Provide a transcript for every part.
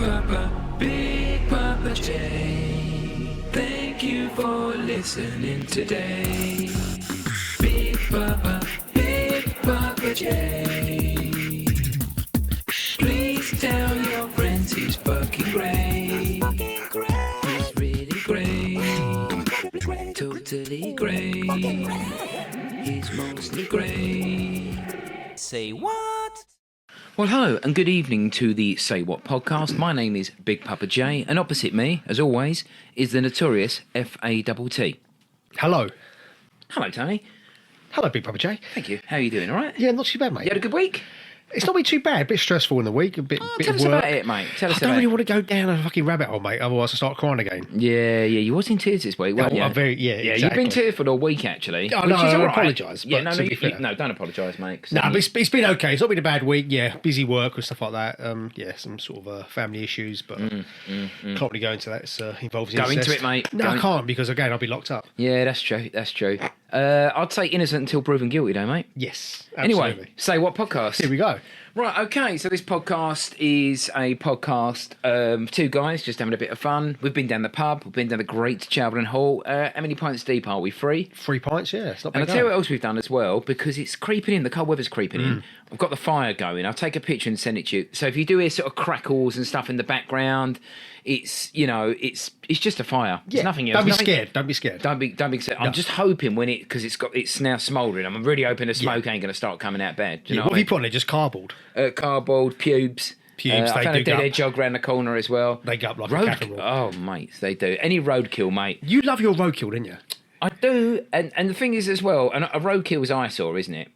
Big Pappa J. Thank you for listening today. Big Pappa J. Please tell your friends he's fucking great. He's really great. Totally great. He's mostly great. Say what? Well, hello and good evening to the Say What podcast. My name is Big Pappa J, and opposite me, as always, is the notorious FATT. Hello. Hello, Tony. Hello, Big Pappa J. Thank you. How are you doing? All right? Yeah, not too bad, mate. You had a good week? It's not been too bad. A bit stressful in the week. A bit Tell of us work. about it, mate. Tell us I about don't really it. want to go down a fucking rabbit hole, mate. Otherwise, I start crying again. Yeah. You was in tears this week, weren't you? Yeah, You've exactly. been tearful all week, actually. Oh, which no, is I all don't right. apologise, Yeah, but to be fair. no, don't apologise, mate. 'cause No, then but it's been okay. It's not been a bad week. Yeah, busy work and stuff like that. Some sort of family issues, but can't really go into that. It's involves Go incest. into it, mate. No, I can't because again I'll be locked up. Yeah, that's true. I'd say innocent until proven guilty, though, mate. Yes. Absolutely. Anyway, Say What podcast? Here we go. Right, okay, so this podcast is a podcast of two guys just having a bit of fun. We've been down the pub, we've been down the Great Chalvern Hall. How many pints deep are we? 3? 3 pints, yeah. It's not bad. And I'll tell you what else we've done as well, because it's creeping in, the cold weather's creeping in. I've got the fire going, I'll take a picture and send it to you. So if you do hear sort of crackles and stuff in the background, it's just a fire. There's nothing else. Don't be scared. Don't be scared. Don't be scared. I'm just hoping because it's now smouldering. I'm really hoping the smoke ain't going to start coming out bad. Do you know what what have you put on there? Just cardboard. Cardboard, pubes. Pubes, I they found a dig dead up. hedgehog round the corner as well. They go up like a cattle. Oh, mate, they do. Any roadkill, mate. You love your roadkill, didn't you? I do, and the thing is as well, and a roadkill is eyesore, isn't it?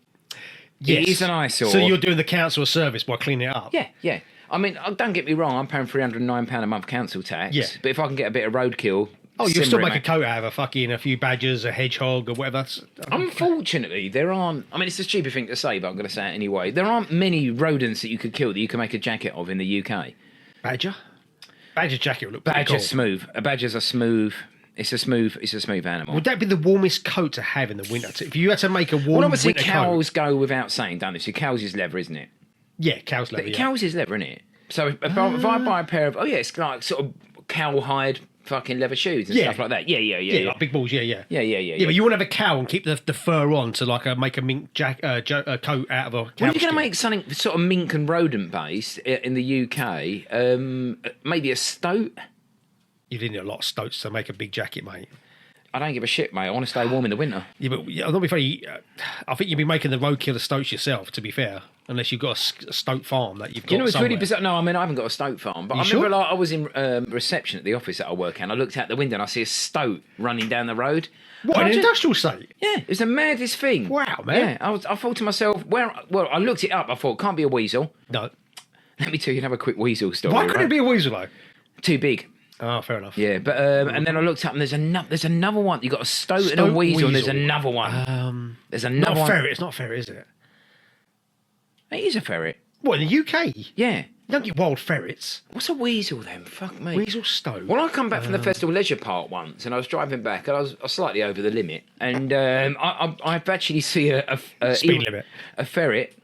Yes. It is an eyesore. So you're doing the council a service by cleaning it up? Yeah. I mean, don't get me wrong, I'm paying £309 a month council tax. Yeah. But if I can get a bit of roadkill... Oh, you'll still simmer it, make a mate. coat out of a few badgers, a hedgehog, or whatever. Unfortunately, there aren't... I mean, it's a stupid thing to say, but I'm going to say it anyway. There aren't many rodents that you could kill that you can make a jacket of in the UK. Badger? Badger jacket would look pretty Badger's cool. smooth. Badgers are smooth. It's a smooth animal. Would that be the warmest coat to have in the winter? If you had to make a warm Well, obviously, winter cows coat... go without saying, don't they? So cows is leather, isn't it? Yeah, cow's leather, yeah. Cows is leather, isn't it? So if I buy a pair of... Oh, yeah, it's like sort of cowhide fucking leather shoes and stuff like that. Yeah. Like big balls, yeah. Yeah. Yeah, but you want to have a cow and keep the fur on to make a mink coat out of a cow Well, if you're going to skin. make something sort of mink and rodent based in the UK, maybe a stoat. You didn't need a lot of stoats to make a big jacket, mate. I don't give a shit, mate. I want to stay warm in the winter. Yeah, but I'm not be funny. I think you'd be making the roadkill of stoats yourself, to be fair, unless you've got a stoat farm that you've got. You know, it's somewhere. really bizarre. No, I mean, I haven't got a stoat farm, but I sure? remember I was in reception at the office that I work in. I looked out the window and I see a stoat running down the road. What, an industrial state? Yeah, it was the maddest thing. Wow, man. Yeah, I thought to myself, I looked it up. I thought, can't be a weasel. No. Let me tell you another quick weasel story. Why couldn't it be a weasel, though? Too big. Oh, fair enough. Yeah, but and then I looked up and there's another one. You got a stoat and a weasel. And there's another one. There's another Not a one. ferret. It's not a ferret, is it? It is a ferret. What, in the UK? Yeah. You don't get wild ferrets. What's a weasel then? Fuck me. Weasel stoat. Well, I come back from the Festival Leisure Park once, and I was driving back, and I was slightly over the limit, and I actually see a Speed limit. a ferret.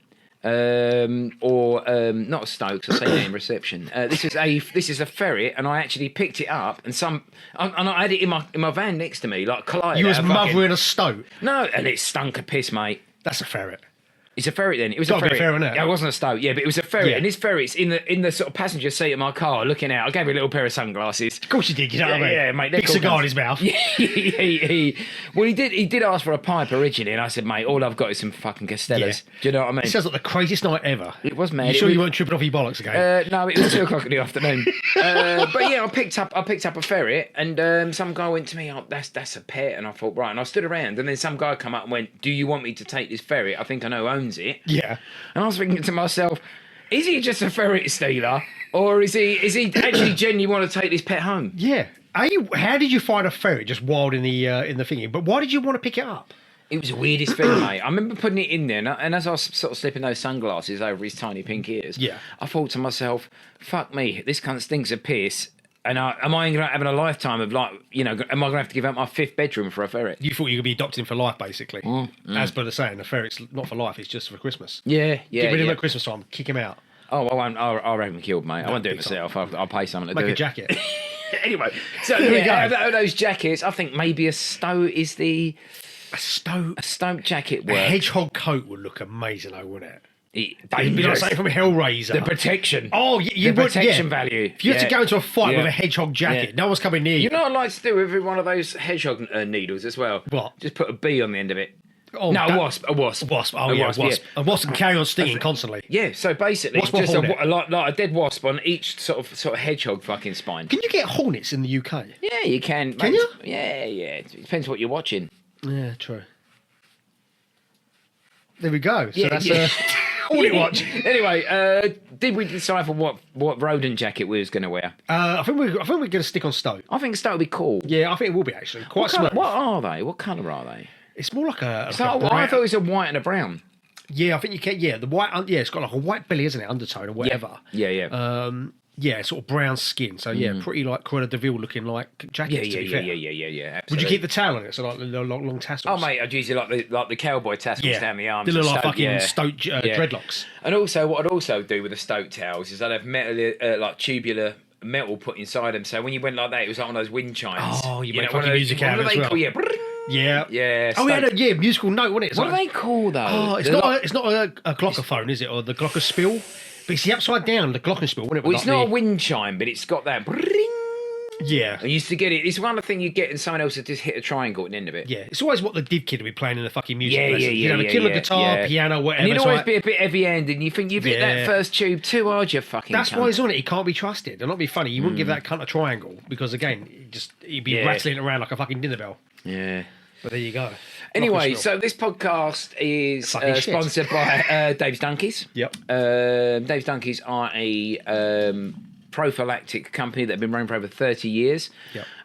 Not a stoat, 'cause I say that in reception. This is a ferret, and I actually picked it up, and I had it in my van next to me, like collided. You was out of fucking- mothering a stoat. No, and it stunk of piss, mate. That's a ferret. It's a ferret then. It was Gotta a be a ferret. ferret, innit? Yeah, it wasn't a stoat. Yeah, but it was a ferret, Yeah. and this ferret's in the sort of passenger seat of my car, looking out. I gave him a little pair of sunglasses. Of course you did, you know what I mean? Yeah, mate. they're Big cool cigar in guns. his mouth. Well, he did ask for a pipe originally, and I said, mate, all I've got is some fucking Castellas. Yeah. Do you know what I mean? It sounds like the craziest night ever. It was mad. You It sure was- you weren't tripping off your bollocks again? No, it was 2:00 in the afternoon. But yeah, I picked up a ferret, and some guy went to me, "Oh, that's a pet," and I thought, right, and I stood around, and then some guy come up and went, "Do you want me to take this ferret? I think I know who owns it." Yeah. And I was thinking to myself, is he just a ferret stealer, or is he actually genuinely want to take this pet home? Yeah. How did you find a ferret just wild in the thingy? But why did you want to pick it up? It was the weirdest thing, mate. I remember putting it in there, and as I was sort of slipping those sunglasses over his tiny pink ears, Yeah. I thought to myself, fuck me, this cunt stinks of piss. And am I going to have a lifetime of, like, you know, am I going to have to give up my 5th bedroom for a ferret? You thought you could be adopted him for life, basically. As per the saying, a ferret's not for life, it's just for Christmas. Yeah. Get rid of him at Christmas time, kick him out. Oh, I won't. I'll have him killed, mate. I won't do it myself. I'll pay someone to Make do a it. jacket. Anyway, so There we yeah, go. out of those jackets, I think maybe a stoat is the A stoat. a stoat jacket A work. hedgehog coat would look amazing, though, wouldn't it? It'd be like Dangerous. something from Hellraiser. The protection. Oh, you the would, protection yeah. value. If you had to go into a fight Yeah. with a hedgehog jacket, Yeah. no one's coming near you. You know what I like to do with one of those hedgehog needles as well? What? Just put a bee on the end of it. Oh, No, that- a wasp. A wasp. Oh, A yeah, wasp, wasp. A wasp can carry on stinging constantly. Yeah, so basically, Wasp or just hornet? like a dead wasp on each sort of hedgehog fucking spine. Can you get hornets in the UK? Yeah, you can. Can mate. you? Yeah. It depends what you're watching. Yeah, true. There we go. So Yeah, that's yeah. hornet watch. Anyway, did we decipher what rodent jacket we was going to wear? I think we're going to stick on stoat. I think stoat would be cool. Yeah, I think it will be actually quite What, colour, smooth. what are they? What colour are they? It's more like a. So like a I brown- thought it was a white and a brown. Yeah, I think you can. Yeah, the white. Yeah, it's got like a white belly, isn't it? Undertone or whatever. Yeah. Yeah, sort of brown skin. So yeah, pretty like Cruella de Vil looking like jackets. to be fair. Yeah. Would you Absolutely. keep the tail on it? So like the long tassels. Oh mate, I'd use it like the cowboy tassels down the arms. They look and like stoat, fucking yeah. stoat Yeah. dreadlocks. And also, what I'd also do with the stoat towels is I'd have metal, like tubular metal put inside them. So when you went like that, it was like one of those wind chimes. Oh, you make know, one fucking of those- music what out do of it they as call- well. Yeah. Yeah. Yeah. Oh, we stoat- had a musical note, wasn't it? It's What like- are they called though? Oh, it's They're not. like- It's not a glockaphone, is it, or the glockenspiel? But it's the upside down, the glockenspiel, wasn't it? Well, it's not a wind chime, but it's got that. Yeah. I used to get it. It's one of the things you get, and someone else would just hit a triangle at the end of it. Yeah, it's always what the div kid would be playing in the fucking music Yeah, lessons. You'd have a killer guitar, piano, whatever. And you'd It's always like- be a bit heavy-handed, and you think you've hit Yeah. that first tube too hard, you fucking That's cunt. why he's on it. He can't be trusted. And not be funny. You wouldn't give that cunt a triangle because again, he'd be Yeah. rattling around like a fucking dinner bell. Yeah. But there you go. Anyway, Glockenspiel. so this podcast is Fucking shit. sponsored by Dave's Donkeys. Yep. Dave's Donkeys are a prophylactic company that have been running for over 30 years.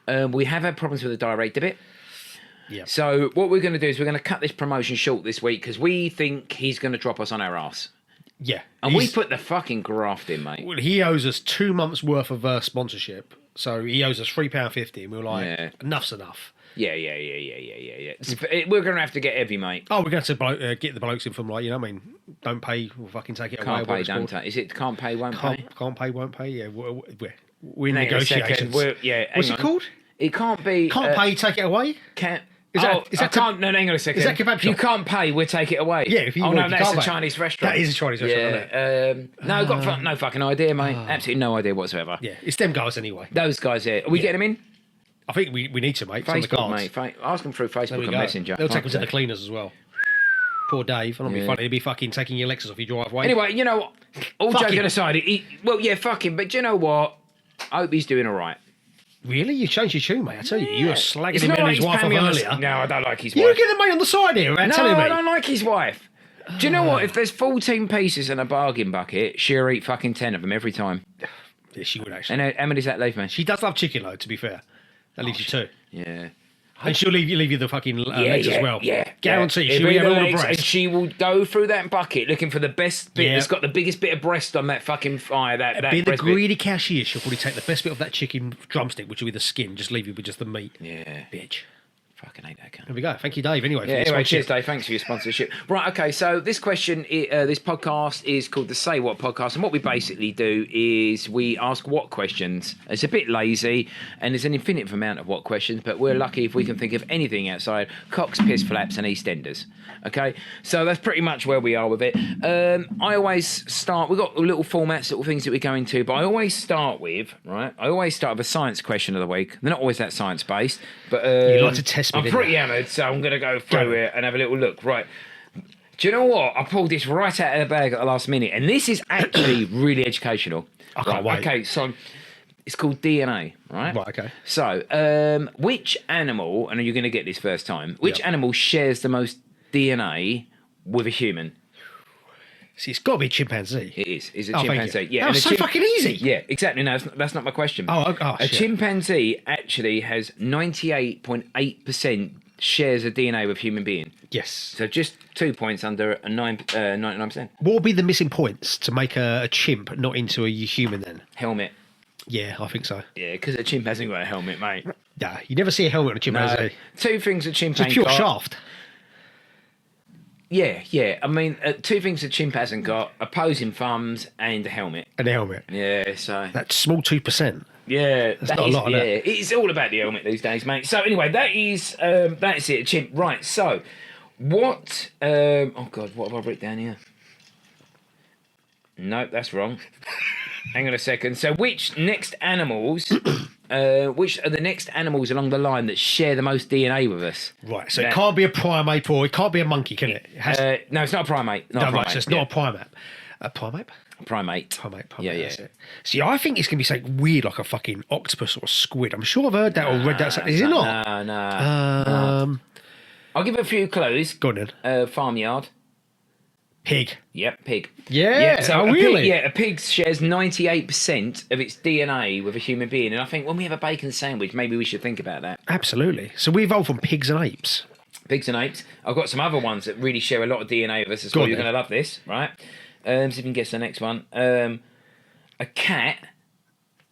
Yep. We have had problems with the direct a bit. Yep. So what we're going to do is we're going to cut this promotion short this week because we think he's going to drop us on our ass. Yeah. And we put the fucking graft in, mate. Well, he owes us 2 months worth of sponsorship. So he owes us £3.50 and we were like, Yeah. enough's enough. Yeah. We're going to have to get heavy, mate. Oh, we're going to get the blokes in from like, you know what I mean? Don't pay, we'll fucking take it Can't away. pay, what it's don't called. pay. Is it can't pay, won't pay? Can't pay, won't pay. Yeah, we're in Hang on a second. negotiations. What's Hang it on. called? It can't be. Can't pay, take it away? Can't. Is that- oh, is I that can't. No, hang on a second. is that kebab If you shop? can't pay, we'll take it away. Yeah, if you Oh want, no, you that's can't a pay. Chinese restaurant. That is a Chinese restaurant, isn't it? No, got no fucking idea, mate. Absolutely no idea whatsoever. Yeah, it's them guys anyway. Those guys there. Are we getting them in? I think we need to, mate. It's on the Facebook, cards. mate. Ask them through There Facebook we and go. Messenger. They'll take Fuck's us to the sake. cleaners as well. Poor Dave. I don't be Yeah. funny. He'd be fucking taking your Lexus off your driveway. Anyway, you know what? All Fuck joking him. aside, well, yeah, fuck him. But do you know what? I hope he's doing all right. Really? You changed your tune, mate. I tell you, you were slagging It's him not and like his he's wife paying off me on earlier. No, I don't like his You wife. get the mate on the side here about telling me. I don't like his wife. Do you know what? If there's 14 pieces in a bargain bucket, she'll eat fucking 10 of them every time. Yeah, she would actually. And how many does that leave me? She does love chicken, though, to be fair. That leaves you two. Yeah. And she'll leave you the fucking legs as well. Yeah. Guarantee. Yeah. She'll It'll eat be the all the legs, and breast. she will go through that bucket looking for the best bit Yeah. that's got the biggest bit of breast on that fucking fire. That Being the breast bit. greedy cow she is, she'll probably take the best bit of that chicken drumstick, which will be the skin, just leave you with just the meat. Yeah. Bitch. Fucking hate that cunt. There we go. Thank you, Dave, anyway. for Yeah, your anyway, sponsorship. cheers, Dave. Thanks for your sponsorship. Right, okay, so this this podcast is called the Say What Podcast, and what we basically do is we ask what questions. It's a bit lazy, and there's an infinite amount of what questions, but we're lucky if we can think of anything outside cocks, piss flaps, and EastEnders. Okay, so that's pretty much where we are with it. I always start, we've got little formats, little things that we go into, but I always start with a science question of the week. They're not always that science-based, but... You like to test me, I'm didn't pretty you? hammered, so I'm going to go through it and have a little look. Right. Do you know what? I pulled this right out of the bag at the last minute, and this is actually really educational. I can't wait. Okay, so it's called DNA, right? Right, okay. So, which animal, and you're going to get this first time, which animal shares the most DNA with a human? See, it's got to be a chimpanzee. It is. It's a Oh, thank chimpanzee. you. Yeah, That and was a so fucking easy. Yeah, exactly. No, that's not my question. Oh, a shit. chimpanzee actually has 98.8% shares of DNA with human being. Yes. So just 2 points under a 99%. What would be the missing points to make a chimp not into a human then? Helmet. Yeah, I think so. Yeah, because a chimp hasn't got a helmet, mate. Yeah, you never see a helmet on a No. chimpanzee. Two things a chimpanzee Just pure got. shaft. Yeah. I mean, two things a chimp hasn't got: opposing thumbs and a helmet. And a helmet. Yeah, so That's small 2%. yeah, That's not a lot of yeah. that. It's all about the helmet these days, mate. So anyway, that's it, a chimp. Right. So, what? Oh God, what have I written down here? No, that's wrong. Hang on a second. So, which next animals? Which are the next animals along the line that share the most DNA with us? Right, so it can't be a primate or it can't be a monkey, can it? No, it's not a primate. Not a No, primate. right, so it's not a primate. A primate? Primate. Primate. Yeah. That's it. See, I think it's going to be something weird like a fucking octopus or a squid. I'm sure I've heard that or read that. Is it not? No. I'll give a few clues. Go on then. Farmyard. Pig. Yep, pig. Yeah, so oh, a really? Pig, a pig shares 98% of its DNA with a human being. And I think when we have a bacon sandwich, maybe we should think about that. Absolutely. So we evolved from pigs and apes. Pigs and apes. I've got some other ones that really share a lot of DNA with us as Go well. on You're then. going to love this, right? See if you can guess the next one. A cat,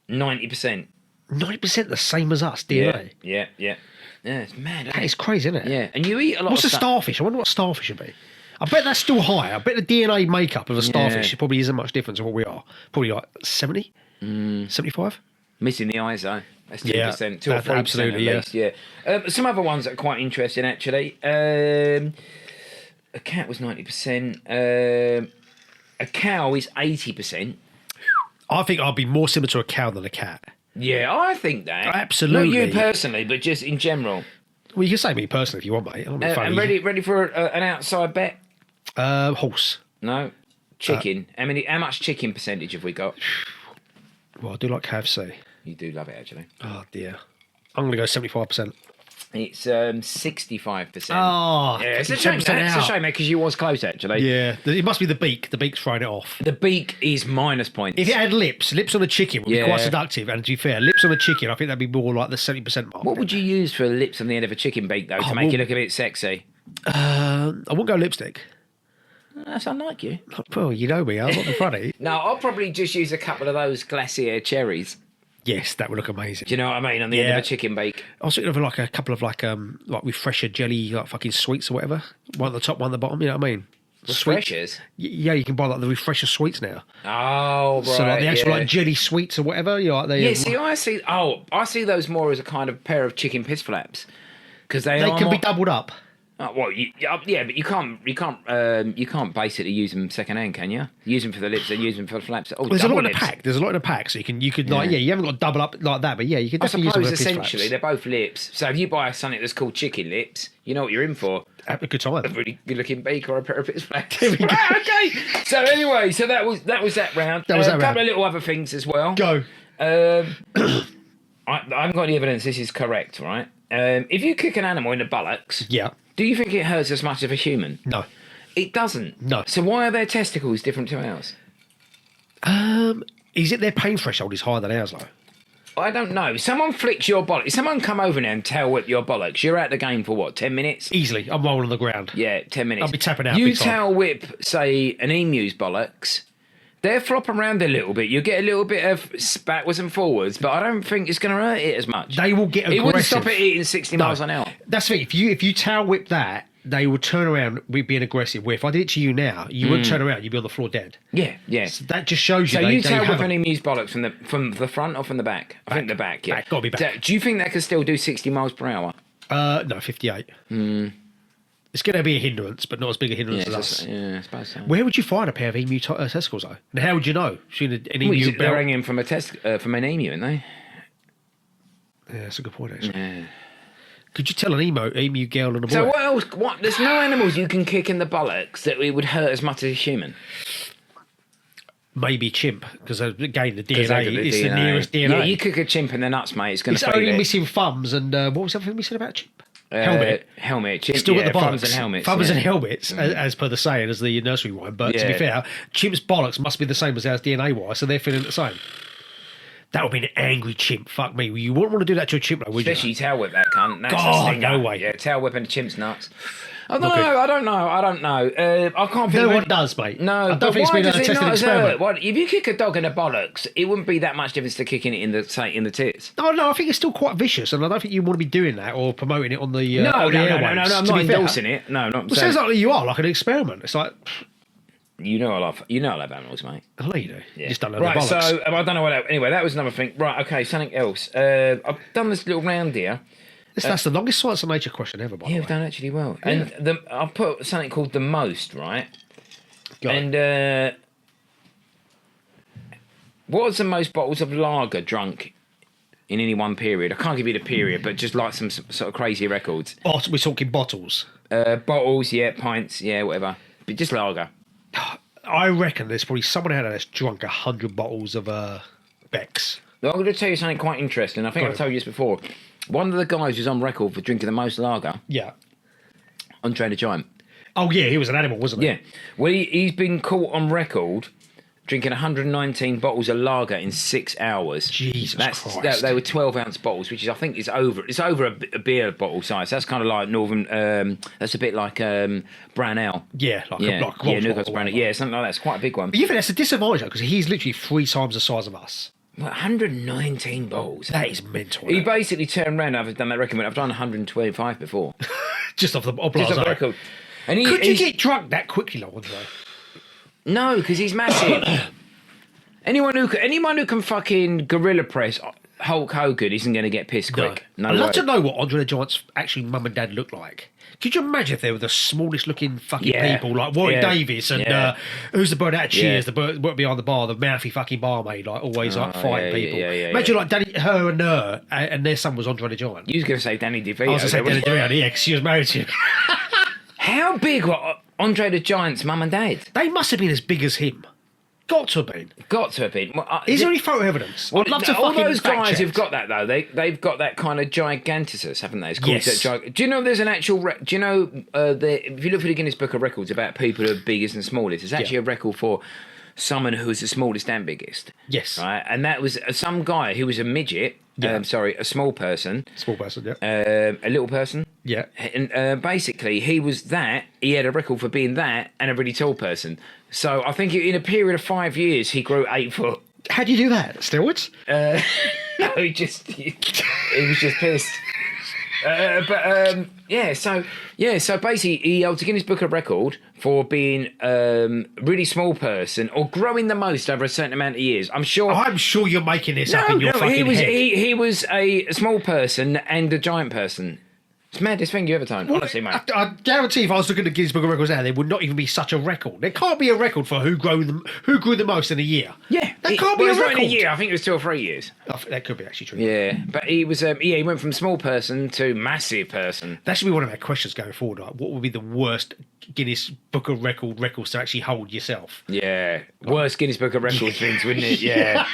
90%. 90% the same as us, DNA. Yeah, it's mad. That is crazy, isn't it? Yeah, and you eat a lot What's of a stuff. starfish? I wonder what starfish would be. I bet that's still high. I bet the DNA makeup of a starfish probably isn't much different to what we are. Probably like 70? 75? Missing the eyes, though. That's 2%. Yeah, 2 or 3% absolutely, at least, yeah. Some other ones that are quite interesting, actually. A cat was 90%. A cow is 80%. I think I'd be more similar to a cow than a cat. Yeah, I think that. Absolutely. Not you personally, but just in general. Well, you can say me personally if you want, mate. I'm not funny. And ready for an outside bet? Horse. No. Chicken. How much chicken percentage have we got? Well, I do like KFC. You do love it, actually. Oh, dear. I'm going to go 75%. It's 65%. Oh, yeah, it's a shame. It's a shame, mate, because you was close, actually. Yeah, it must be the beak. The beak's throwing it off. The beak is minus points. If it had lips on a chicken would be quite seductive. And to be fair, lips on a chicken, I think that'd be more like the 70% mark. What would you use for lips on the end of a chicken beak, though, to make you look a bit sexy? I wouldn't go lipstick. That's unlike you. Well, you know me, I'm not funny. No, I'll probably just use a couple of those glacier cherries. Yes, that would look amazing. Do you know what I mean? On the end of a chicken beak. I was thinking of like a couple of like refresher jelly, like fucking sweets or whatever. One at the top, one at the bottom. You know what I mean? Refreshers? Yeah, you can buy like the refresher sweets now. Oh, right. So like the actual like jelly sweets or whatever. You know, like Yeah, see, I see those more as a kind of pair of chicken piss flaps because they can be doubled up. Oh, well, yeah, but you can't basically use them second hand, can you? Use them for the lips and use them for the flaps. Oh, There's a lot lips. in a pack. There's a lot in a pack, so you could like you haven't got to double up like that, but yeah, you could I definitely use them suppose for piss essentially flaps. they're both lips. So if you buy something that's called chicken lips, you know what you're in for. Have a good time. A really good looking beak or a pair of piss flaps. Right, okay. So anyway, that was that round. That was that a couple round. of little other things as well. Go. I haven't got any evidence this is correct, right? If you kick an animal in the buttocks, Yeah. do you think it hurts as much as a human? No. It doesn't. No. So why are their testicles different to ours? Is it their pain threshold is higher than ours though? I don't know. Someone flicks your bollocks. Someone come over now and tail whip your bollocks. You're out the game for what, 10 minutes? Easily. I'm rolling on the ground. Yeah, 10 minutes. I'll be tapping out You big time. tail whip, say, an emu's bollocks. They'll flop around a little bit. You get a little bit of backwards and forwards, but I don't think it's going to hurt it as much. They will get aggressive. It wouldn't stop it eating 60 miles an hour. That's the thing. If you tail whip that, they will turn around with being aggressive. Where if I did it to you now, you wouldn't turn around. You'd be on the floor dead. Yeah. So that just shows you. So you they tail whip haven't- an emu's bollocks from the front or from the back? I think the back, yeah. Back, gotta be back. Do you think that can still do 60 miles per hour? No, 58. It's going to be a hindrance, but not as big a hindrance as us. Yeah, I suppose so. Where would you find a pair of emu testicles though? And how would you know? Shouldn't an emu They're belt? hanging from from an emu, aren't they? Yeah, that's a good point actually. Yeah. Could you tell an emu girl and a boy? So what else? There's no animals you can kick in the buttocks that it would hurt as much as a human. Maybe chimp, because again the Because they DNA got is the nearest DNA. Yeah, you kick a chimp in the nuts, mate. It's going It's to feel only it. missing thumbs and what was the other thing we said about chimp? Helmet. Chimp, Still got the bollocks. thumbs and helmets. Thumbs yeah. and helmets, as per the saying, as the nursery rhyme. But to be Yeah. fair, chimp's bollocks must be the same as ours DNA wise, so they're feeling the same. That would be an angry chimp. Fuck me. You wouldn't want to do that to a chimp, though, would Especially you? tail whip that cunt. That's God, a stinger. no way. Yeah, tail whipping a chimp's nuts. I don't know. I can't think. No one does, mate. No, I don't think it's been a tested experiment. Well, if you kick a dog in the bollocks, it wouldn't be that much difference to kicking it in the tits. No, I think it's still quite vicious, and I don't think you want to be doing that or promoting it on the No, airwaves. I'm not endorsing it. No, not. Well, it sounds like you are like an experiment. It's like you know I love animals, mate. I know you do. Yeah. You just don't know right, the bollocks. so I don't know what else. Anyway, that was another thing. Right, okay, something else. I've done this little round here. That's the longest science and nature question ever, by the way. We've done actually well. Yeah. And I've put something called the most, right? Go on. And what was the most bottles of lager drunk in any one period? I can't give you the period, but just like some sort of crazy records. We're talking bottles. Bottles, yeah, pints, yeah, whatever. But just lager. I reckon there's probably someone out there that's drunk 100 bottles of Beck's. I'm going to tell you something quite interesting. I think I've told you this before. One of the guys who's on record for drinking the most lager, Yeah. Andre the Giant. Oh, yeah, he was an animal, wasn't he? Yeah. Well, he's been caught on record drinking 119 bottles of lager in 6 hours. Jesus Christ. They were 12-ounce bottles, which is, I think, is over. It's over a beer bottle size. That's kind of like Northern. That's a bit like brown ale. Yeah, like Newcastle brown ale. Yeah, something like that. It's quite a big one. But you think that's a disadvantage, because he's literally 3 times the size of us. Well, 119 bottles. That is mental. He basically turned around. I've done that record. I've done 125 before. Just off the record. And Could you get drunk that quickly, like Andre? No, because he's massive. Anyone who can fucking gorilla press Hulk Hogan isn't going to get pissed quick. No I'd love way. to know what Andre the Giant's actually mum and dad looked like. Could you imagine if they were the smallest looking fucking people, like Warwick Davis and who's the bird out of Cheers, the bird behind the bar, the mouthy fucking barmaid, like always like fighting people. Imagine like her and their son was Andre the Giant. You was going to say Danny DeVito. I was going to say Danny DeVito, yeah, because she was married to him. How big were Andre the Giant's mum and dad? They must have been as big as him. Got to have been. Well, Is there any photo evidence? Well, I'd love to all fucking those guys fact who've check. got that though. They've got that kind of gigantismus, haven't they? It's called Yes. Do you know there's an actual? Do you know if you look for the Guinness Book of Records about people who are biggest and smallest, there's actually a record for someone who was the smallest and biggest. Yes. Right, and that was some guy who was a midget. Yeah. A small person. Small person, yeah. A little person. Yeah. And basically, he was that. He had a record for being that and a really tall person. So I think in a period of 5 years, he grew 8 foot. How do you do that? Steroids? No, he was just pissed. So basically, he holds a Guinness Book of Record for being really small person or growing the most over a certain amount of years. I'm sure you're making this up in your fucking head. He was a small person and a giant person. It's the maddest thing you ever done, honestly, mate. I guarantee if I was looking at the Guinness Book of Records now, there would not even be such a record. There can't be a record for who grew the most in a year. Yeah, that can't be a it's not record. in a year. I think it was 2 or 3 years. That could be actually true. Yeah, but he was he went from small person to massive person. That should be one of our questions going forward. Like, what would be the worst Guinness Book of records to actually hold yourself? Yeah, worst Guinness Book of Records things, wouldn't it? Yeah,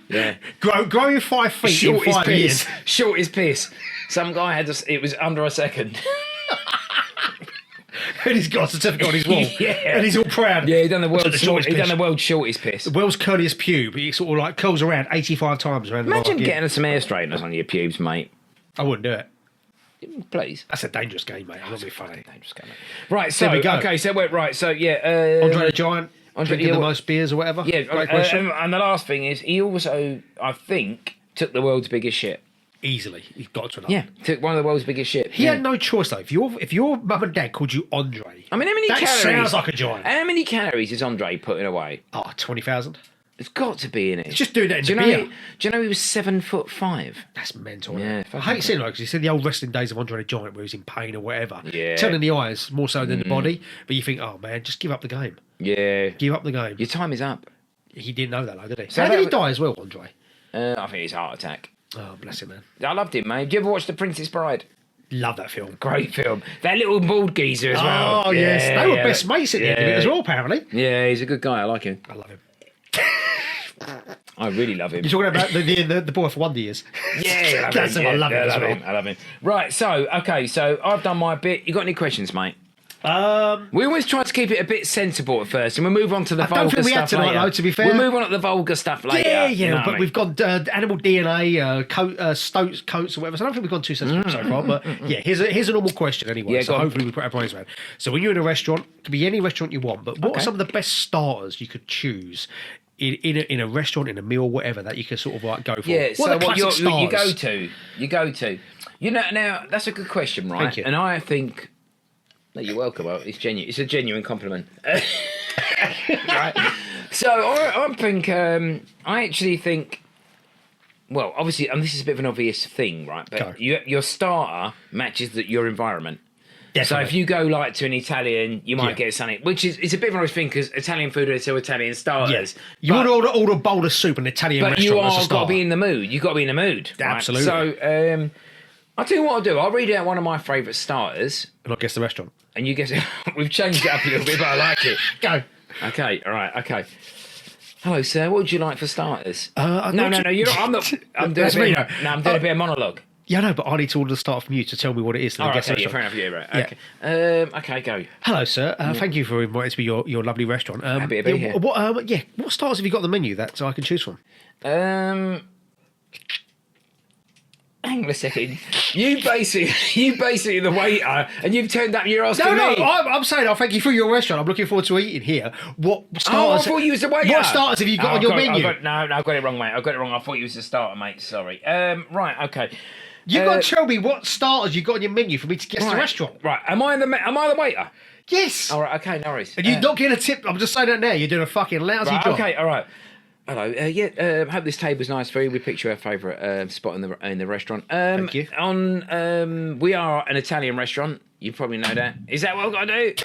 yeah. Growing 5 feet in 5 years. Short as piss. Some guy had it was under a second. And he's got a certificate on his wall. Yeah. And he's all proud. Yeah, he done the That's world's shortest piss. The world's curliest pube. He sort of like curls around 85 times around the Imagine mark. getting some hair straighteners on your pubes, mate. I wouldn't do it. Please. That's a dangerous game, mate. I'm not being funny. Dangerous game, mate. Right, so There we go. okay, so yeah. Andre the Giant, drinking the the most beers or whatever. Yeah, Great question. and the last thing is, he also, I think, took the world's biggest shit. Easily, he's got to know. Yeah, took one of the world's biggest shit. He had no choice though. If your mum and dad called you Andre, I mean, how many that calories? sounds like a giant. How many calories is Andre putting away? Oh, 20,000. It's got to be in it. Just do that in do the you know? beer. Do you know he was 7'5"? That's mental. Yeah, I hate seeing it because you see the old wrestling days of Andre the Giant where he was in pain or whatever. Yeah. Telling the eyes more so than the body. But you think, oh man, just give up the game. Yeah. Give up the game. Your time is up. He didn't know that though, did he? So How did he that die as well, Andre? I think it's a heart attack. Oh, bless him, man. I loved him, mate. Did you ever watch The Princess Bride? Love that film. Great film. That little bald geezer as well. Oh, yes. Yeah, They were yeah. best mates at the end of it as well, apparently. Yeah, he's a good guy. I like him. I love him. I really love him. You're talking about the boy for Wonder Years. Yeah, That's him. I love him as well. I love him. Right, so, okay, so I've done my bit. You got any questions, mate? We always try to keep it a bit sensible at first, and we'll move on to the vulgar don't think we had stuff tonight, later. though, to be fair. We'll move on to the vulgar stuff later. Yeah, you know what I but mean? we've got animal DNA, coats or whatever. So I don't think we've gone too sensible so far. But yeah, here's a normal question anyway. Yeah, so go on. hopefully we put our brains around. So when you're in a restaurant, it could be any restaurant you want, but what are some of the best starters you could choose in a restaurant, in a meal, whatever, that you can sort of like go for? Yeah, What so are the what classic you starters? go to. You know, now that's a good question, right? Thank you. And I think, no, you're welcome. It's genuine. It's a genuine compliment. Right. So I think, I actually think, well, obviously, and this is a bit of an obvious thing, right? But your starter matches your environment. Definitely. So if you go like to an Italian, you might get something, which is it's a bit of an obvious thing because Italian food is still Italian starters. You would order a bowl of soup in an Italian but restaurant. you as a are got to starter. be in the mood. You've got to be in the mood. Right? Absolutely. So I'll tell you what I'll do. I'll read out one of my favourite starters, And I guess the restaurant. and you guess it. We've changed it up a little bit, but I like it. Go. Okay, all right, okay. Hello, sir. What would you like for starters? I'm no, not you're not. I'm not. I'm doing That's a bit. me, No, I'm doing a bit of monologue. Yeah, no, but I need to order the starter from you to tell me what it is. And Oh, I guess okay, the yeah, restaurant. fair enough. Yeah, right. Okay. Okay, go. Hello, sir. Thank you for inviting us to your lovely restaurant. Happy to be here. What starters have you got on the menu that I can choose from? Hang on a second. You basically the waiter, and you've turned up. You're asking No, me. I'm saying thank you for your restaurant. I'm looking forward to eating here. What Oh, I starters? thought you was the waiter. What starters have you got on your menu? No, I've got it wrong, mate. I've got it wrong. I thought you was the starter, mate. Sorry. Right, okay. You got to tell me what starters you got on your menu for me to guess the Right, restaurant. Right. Am I the waiter? Yes. All right. Okay. No worries. And you not getting a tip. I'm just saying that now. You're doing a fucking lousy Right, job. okay. All right. Hello. Hope this table's nice for you. We picked you our favourite spot in the restaurant. Thank you. We are an Italian restaurant. You probably know that. Is that what I've got to do?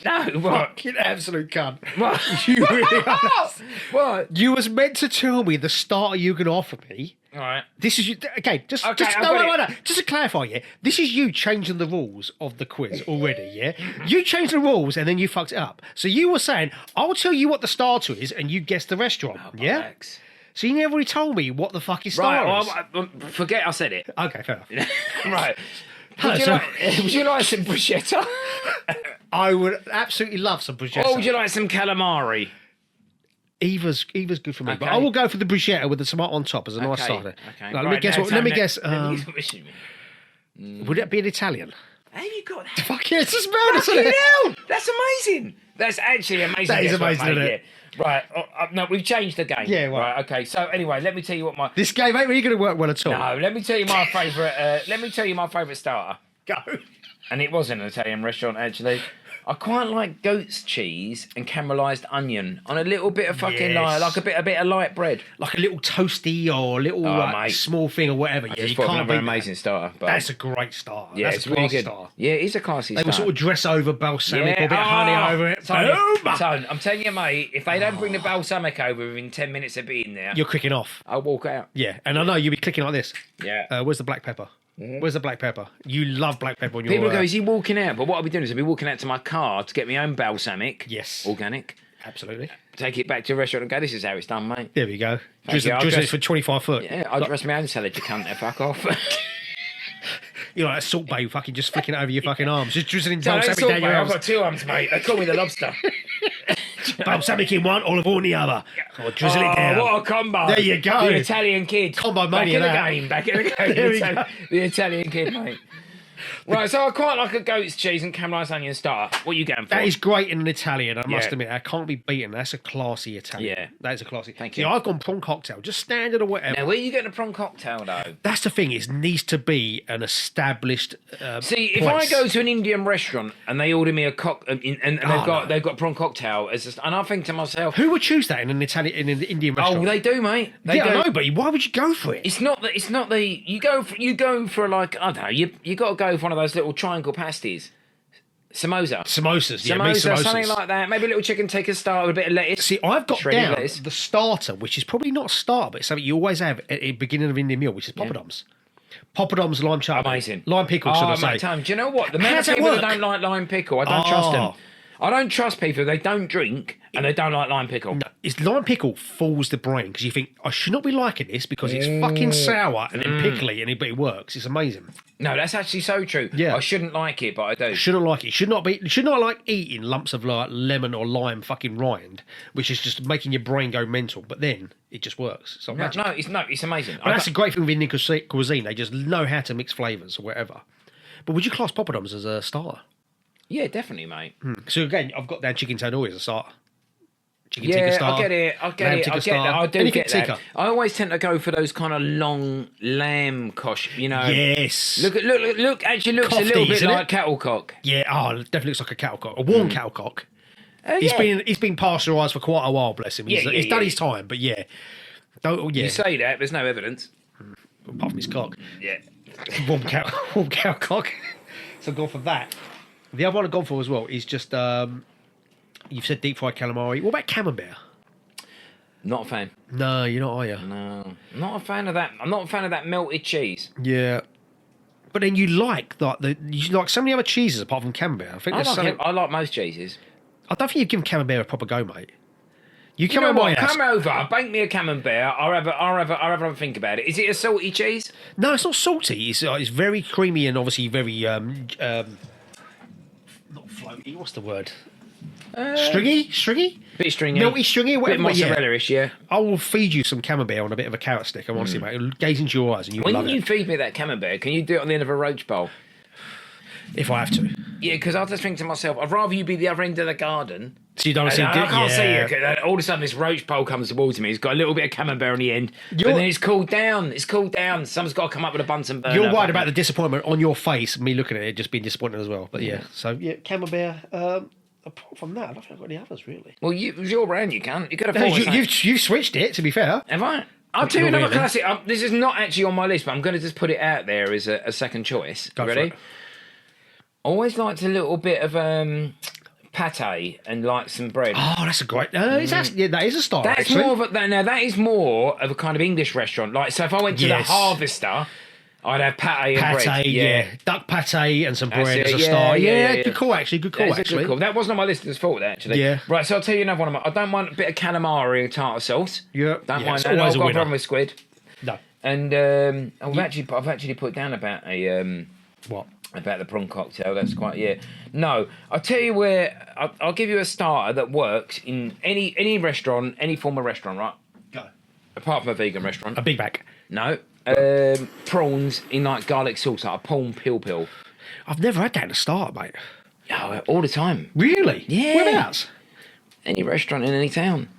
No. What? Fucking absolute cunt. What? You really are. What? You was meant to tell me the starter you can offer me. All right. This is you. Okay, just Okay, I've no, got no, it. no. Just to clarify, yeah, this is you changing the rules of the quiz already. Yeah, you changed the rules and then you fucked it up. So you were saying, "I'll tell you what the starter is," and you guess the restaurant. Yeah. Relax. So you never really told me what the fuck is Right. starter is. Well, forget I said it. Okay, fair enough. Right. Hello, Would you, sir. would you like some bruschetta? I would absolutely love some bruschetta. Or would you like some calamari? Either's good for me, but Okay. I will go for the bruschetta with the tomato on top as a nice starter. Okay. Right, let me guess. Let me guess. Listen to me. Would it be an Italian? How you got that? Fuck yeah, it's a smell, isn't Fucking it? hell! That's amazing. That's actually amazing. That is Guess what, amazing, mate? isn't it? Yeah. Right. No, we've changed the game. Yeah, right. Okay. So anyway, let me tell you what my. This game ain't really going to work well at all. No, let me tell you my favourite. Let me tell you my favourite starter. Go. And it was in an Italian restaurant actually. I quite like goat's cheese and caramelised onion on a little bit of fucking Yes. like a bit of light bread. Like a little toasty or a little mate. small thing or whatever. Yeah, Just you thought of can't another beat amazing starter. But That's a great starter. yeah, That's it's a really classy good. starter. Yeah, it is a classy They starter. will sort of dress over balsamic or a bit of honey over it. Tony, Boom! Tony, I'm telling you, mate, if they don't bring the balsamic over within 10 minutes of being there, You're clicking off. I'll walk out. Yeah, and I know you'll be clicking like this. Yeah. Where's the black pepper? Where's the black pepper? You love black pepper on your... People go, is he walking out? But what I'll be doing is I'll be walking out to my car to get my own balsamic. Yes. Organic. Absolutely. Take it back to the restaurant and go, this is how it's done, mate. There we go. Thank you. I'll Drizzle it dress- for 25 foot. Yeah, I'll dress my own salad, you cunt, fuck off. You're like a salt bay fucking just flicking it over your fucking arms. Just drizzling Don't balsamic insult down me, your I've arms. got two arms, mate. They call me the lobster. Balsamic in one, olive oil in the other. Oh, drizzle it down. What a combo. There you go. The Italian kid. Combo back mania, in the that. game. Back in the game. There we The Italian kid, mate. Right, so I quite like a goat's cheese and caramelised onion starter. What are you going for? That is great in an Italian, I must Yeah. admit. That can't be beaten. That's a classy Italian. Yeah. That is a classy. Thank See, you. I've gone prawn cocktail, just standard or whatever. Now, where are you getting a prawn cocktail, though? That's the thing. It needs to be an established. See, if place. I go to an Indian restaurant and they order me a they've got prawn cocktail, and I think to myself, Who would choose that in an Italian, in an Indian oh, restaurant? they do, mate. They yeah, do. I know, but why would you go for it? It's not the you go for like, I don't know, you got to go for one of those little triangle pasties, samosa, Samosas, yeah, me samosas. something like that. Maybe a little chicken tikka starter with a bit of lettuce. See, I've got Shredded down lettuce. the starter, which is probably not a starter, but it's something you always have at the beginning of Indian meal, which is poppadoms. Poppadoms, lime chutney. Amazing. Lime pickle, should I Oh, say. mate, Tom, do you know what? The How amount does of that people that work? don't like lime pickle, I don't trust them. I don't trust people. They don't drink and they don't like lime pickle. No, it's lime pickle fools the brain because you think I should not be liking this because it's fucking sour and then pickly and it works. It's amazing. No, that's actually so true. Yeah. I shouldn't like it, but I do. Shouldn't like it. Should not like eating lumps of like lemon or lime fucking rind, which is just making your brain go mental. But then it just works. It's like magic. It's amazing. But that's the great thing with Indian cuisine. They just know how to mix flavours or whatever. But would you class poppadoms as a starter? Yeah, definitely, mate. So again, I've got down chicken tandoori as a starter. Chicken Yeah, tikka starter. I get it. I get lamb it. tikka I get starter. that. I do Anything get that. tikka. I always tend to go for those kind of long lamb kosh. You know. Yes. Look. Actually, looks a Kofties, little bit isn't like it? cattle cock. Yeah. Oh, it definitely looks like a cattle cock, a warm cattle cock. He's Yeah. been pasteurised for quite a while. Bless him. He's done his time, but yeah. You say that, there's no evidence. Apart from his cock. Yeah. warm cow cock. So I've gone for that. The other one I've gone for as well is just you've said deep fried calamari. What about camembert? Not a fan. No, you're not, are you? No, not a fan of that. I'm not a fan of that melted cheese. Yeah. But then you like so many other cheeses apart from camembert. I think I like most cheeses. I don't think you've given camembert a proper go, mate. You You come know over my what? house. Come over, bake me a camembert. I'll have a think about it. Is it a salty cheese? No, it's not salty. It's very creamy and obviously very not floaty. What's the word? Stringy? Bit stringy. Melty stringy, Bit whatever. Yeah. mozzarella-ish, yeah. I will feed you some camembert on a bit of a carrot stick. I'm honestly, mate. It'll gaze into your eyes and you will love When you it. feed me that camembert, can you do it on the end of a roach bowl? If I have to. Yeah, because I just think to myself, I'd rather you be the other end of the garden. So you don't see And good. I can't see yeah. it. 'Cause all of a sudden, this roach pole comes towards me. It's got a little bit of camembert on the end, but You're- then it's cooled down. It's cooled down. Someone's got to come up with a Bunsen burner. You're worried about the disappointment on your face, me looking at it, just being disappointed as well. But yeah, so yeah, camembert. Apart from that, I don't think I've got any others really. Well, it was your brand. You can't. You got to No, follow. you've swithed it, to be fair. Have I? I'll tell you Not another really. classic. This is not actually on my list, but I'm going to just put it out there as a second choice. Go for Ready? it. Always liked a little bit of pate and like some bread. Oh, that's a great. That is a style. That's actually. more of a now. That is more of a kind of English restaurant. Like, so if I went to Yes. the Harvester, I'd have pate and bread. Pate, yeah. Duck pate and some That's bread it, as a yeah, style. yeah, Yeah, yeah. good call, actually. Good call, That's a actually. good call. That wasn't on my list as fault, actually. Yeah. Right, so I'll tell you another one. I don't mind a bit of calamari and tartar sauce. Yeah. Don't Yeah, mind it's that. always I've a got a winner. problem with squid. No. And I've actually put down about a What? about the prawn cocktail. That's quite No, I'll tell you where I'll give you a starter that works in any restaurant, any form of restaurant, right? Go. Apart from a vegan restaurant. A Big Mac. No. Prawns in like garlic sauce, like a prawn pil. I've never had that in a starter, mate. Oh, all the time. Really? Yeah. Whereabouts? Any restaurant in any town.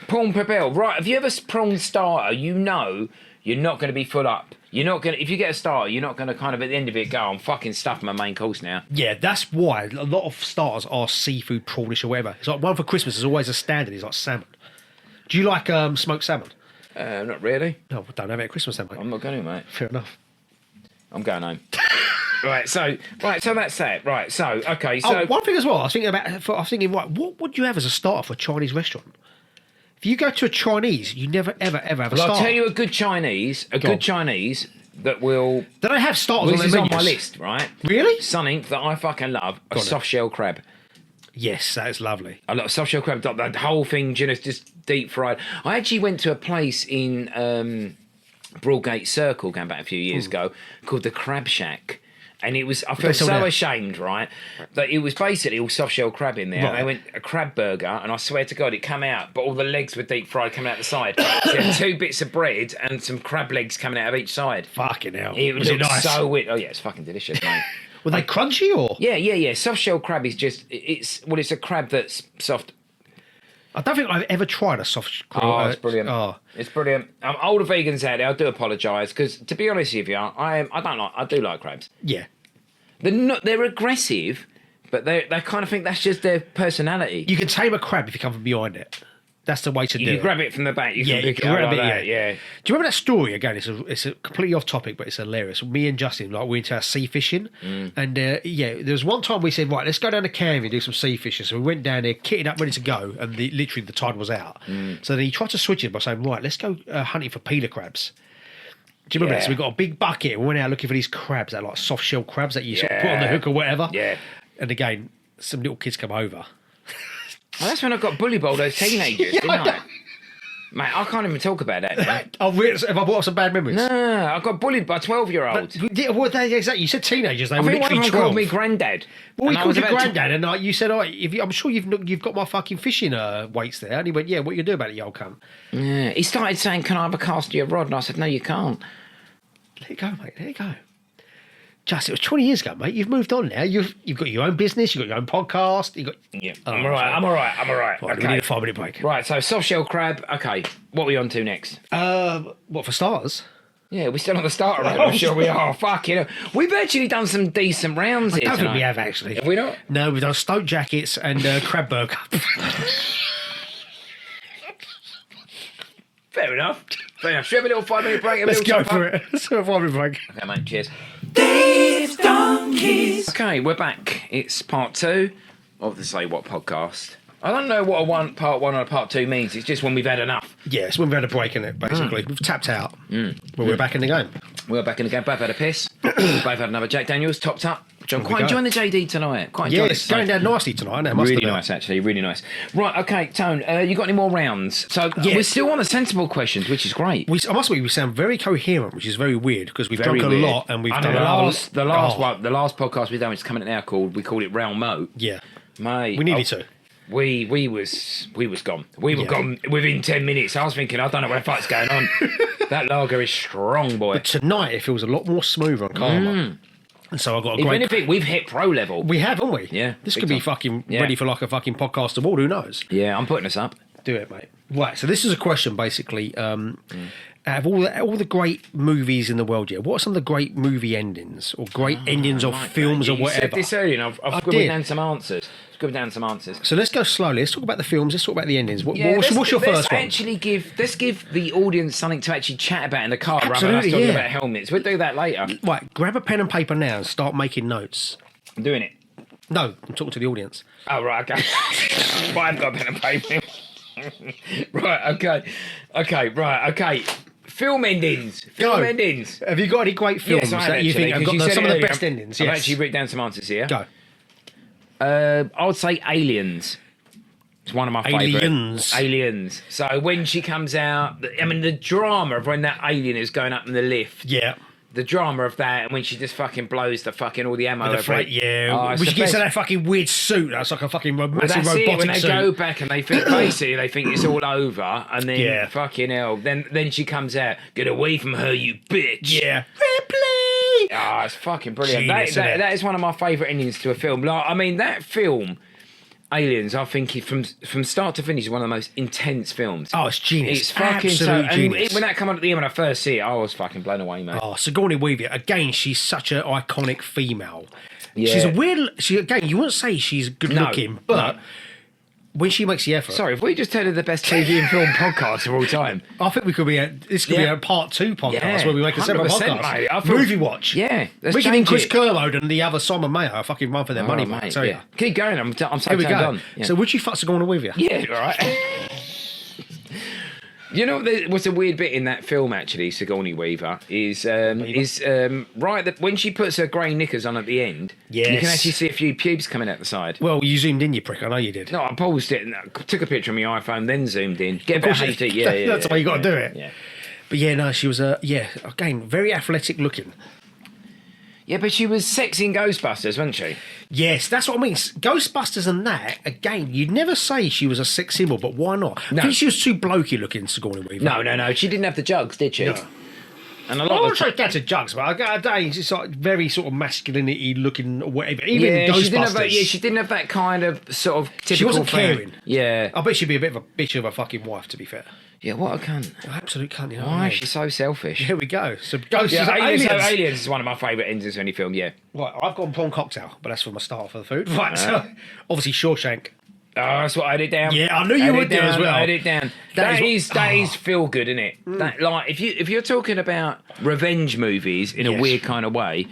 Prawn pil. Right, have you ever prawn starter? You know you're not going to be full up. You're not going to, if you get a starter, you're not going to kind of at the end of it go, I'm fucking stuffing my main course now. Yeah, that's why a lot of starters are seafood, prawnish or whatever. It's like one for Christmas is always a standard. It's like salmon. Do you like smoked salmon? Not really. No, we don't have it at Christmas, then, mate. I'm not going to, mate. Fair enough. I'm going home. So that's that. Right, so, okay, so... one thing as well, I was thinking, right, what would you have as a starter for a Chinese restaurant? If you go to a Chinese, you never, ever, ever have a Well, starter. I'll tell you a good Chinese that will... Do they have starters This on is their on menus? my list, right? Really? Something that I fucking love, a on soft shell crab. Yes, that is lovely. I love soft shell crab. The whole thing, just deep fried. I actually went to a place in Broadgate Circle, going back a few years ago, called the Crab Shack. And it was, I felt still so there? ashamed, right? That it was basically all soft shell crab in there. Right. And they went a crab burger, and I swear to God, it came out, but all the legs were deep fried coming out the side. So you had 2 bits of bread and some crab legs coming out of each side. Fucking hell. It Was it looked nice? so weird. Oh yeah, it's fucking delicious, mate. Were they crunchy or? Yeah. Soft shell crab is just it's a crab that's soft. I don't think I've ever tried a soft crab. Oh, it's brilliant. Oh. It's brilliant. Older vegans out there, I do apologise because to be honest with you, I do like crabs. Yeah. They're aggressive, but they kind of think that's just their personality. You can tame a crab if you come from behind it. That's the way to do You it. grab it from the back. You can pick it grab up like it, that. Yeah. Do you remember that story again? It's a completely off topic, but it's hilarious. Me and Justin, like, we went to our sea fishing, and there was one time we said, right, let's go down to Canvey and do some sea fishing. So we went down there, kitted up, ready to go, and literally the tide was out. So then he tried to switch it by saying, right, let's go hunting for peeler crabs. Do you remember this? We got a big bucket. We went out looking for these crabs, that like soft shell crabs that you sort of put on the hook or whatever. Yeah. And again, some little kids come over. Well, that's when I got bullied by all those teenagers, didn't I? Mate, I can't even talk about that now. Have I brought up some bad memories? No, I got bullied by 12-year-olds. Exactly. You said teenagers. They I were think one literally of them 12. called me granddad. Well, he And I called was you about to- granddad, and I'm sure you've got my fucking fishing weights there. And he went, yeah, what you do about it, you old cunt? Yeah, he started saying, can I have a cast of your rod? And I said, no, you can't. There you go, mate. There you go. Just, it was 20 years ago, mate. You've moved on now. You've got your own business. You've got your own podcast. Yeah, I'm all right. Right, Okay. we need a 5-minute break. Right, so soft shell crab. Okay, what are we on to next? What, for starters? Yeah, we're still on the starter round. I'm sure we are. Fuck, you know. We've actually done some decent rounds here I don't think tonight. we have, actually. Have we not? No, we've done Stoke Jackets and Crab Burger. Fair enough. Should we have a little 5-minute break? Let's go for it. Let's have a 5-minute break. Okay, mate, cheers. Dave's Donkeys. Okay, we're back. It's part 2 of the Say What podcast. I don't know what part 1 and a part 2 means. It's just when we've had enough. Yes, when we had a break in it, basically. We've tapped out. Well, we're back in the game. We're back in the game. Both had a piss. Both had another Jack Daniels, topped up. Which I'm quite enjoying the JD tonight. Quite enjoying It's going down nicely tonight. I must Really admit. nice, actually. Really nice. Right, okay, Tone, you got any more rounds? So we're still on the sensible questions, which is great. I must admit, we sound very coherent, which is very weird because we've Very drunk a weird. lot and we've I done know, a lot. the last podcast we've done, which is coming out now, we called it Round Moat. Yeah, Mate, we needed to. We was gone. We were gone within 10 minutes. I was thinking, I don't know what the fuck's going on. That lager is strong, boy. But tonight it feels a lot more smoother and calmer. And so I've got a If great. anything, we've hit pro level. We have, haven't we? Yeah, This big could be time. fucking Yeah. ready for like a fucking podcast award. Who knows? Yeah, I'm putting us up. Do it, mate. Right. So this is a question, basically. Out of all the great movies in the world, what are some of the great movie endings or great endings of films or You whatever? said this earlier, and I've scribbled did. down some answers. So let's go slowly. Let's talk about the films. Let's talk about the endings. What's your let's first one? Let's give the audience something to actually chat about in the car rather than us Absolutely, talking yeah. about helmets. We'll do that later. Right. Grab a pen and paper now and start making notes. I'm doing it. No, I'm talking to the audience. Oh, right, okay. Well, I've got a pen and paper. Right, okay. Film endings. Go. Endings. Have you got any great films Yes, I have that you actually, think have 'cause got you said some of the earlier, best endings? I've Yes. actually written down some answers here. Go. I would say Aliens. It's one of my favourites. Aliens. Aliens. So when she comes out, I mean, the drama of when that alien is going up in the lift. Yeah. The drama of that, and when she just fucking blows the fucking all the ammo The over freight, it. yeah. Oh, it's When the she gets best. in that fucking weird suit, that's like a fucking Well, massive that's it. robotic When they suit. go back and they think basically they think it's all over, and then Yeah. fucking hell, then she comes out, get away from her, you bitch. Yeah. Ripley! Ah, it's fucking brilliant. Genius, isn't it? That is one of my favourite endings to a film. Like, I mean, that film, Aliens, I think from start to finish is one of the most intense films. Oh, it's genius. It's fucking Absolute genius. And when that came on at the end when I first see it, I was fucking blown away, mate. Oh, Sigourney Weaver. Again, she's such an iconic female. Yeah. She's a weird... Again, you wouldn't say she's good looking, but when she makes the effort... Sorry, if we just tell her the best TV and film podcast of all time. I think we could be this could be a part 2 podcast Yeah, where we make a separate 100%, podcast. mate. I feel- Movie watch. Yeah, let's We can give change Chris it. Kermode and the other Simon Mayer fucking run for their money, mate. I tell you. Keep going. I'm so Here we turned go. on. Yeah. So would you fuck Sigourney Weaver? Yeah, all right. You know, what's a weird bit in that film, actually, Sigourney Weaver, is right that when she puts her grey knickers on at the end, you Yes. can actually see a few pubes coming out the side. Well, you zoomed in, you prick. I know you did. No, I paused it and took a picture on my iPhone, then zoomed in. Get a bit of course you- HD. Yeah, that's the way you got to do it. Yeah. But yeah, no, she was again, very athletic looking. Yeah, but she was sexy in Ghostbusters, wasn't she? Yes, that's what I mean. Ghostbusters and that, again, you'd never say she was a sex symbol, but why not? No. I think she was too blokey looking, Sigourney Weaver. No. She didn't have the jugs, did she? No. And a I lot won't of say that's a jugs, but it's just like very sort of masculinity looking or whatever. Even in yeah, Ghostbusters. she didn't have that kind of sort of typical. She wasn't fan. caring. Yeah. I bet she'd be a bit of a bitch of a fucking wife, to be fair. Yeah, what a cunt. Absolute cunt, you know what I Why mean? is she so selfish? Here we go. So Ghosts Yeah, aliens. Aliens is one of my favourite endings of any film, yeah. Right, I've gone prawn cocktail, but that's for my start for the food. Right, so obviously Shawshank. Oh, that's what I did down. Yeah, I knew you would do as well. I did down. That That is is feel good, isn't it? That, like, if you're talking about revenge movies in a Yes. weird kind of way,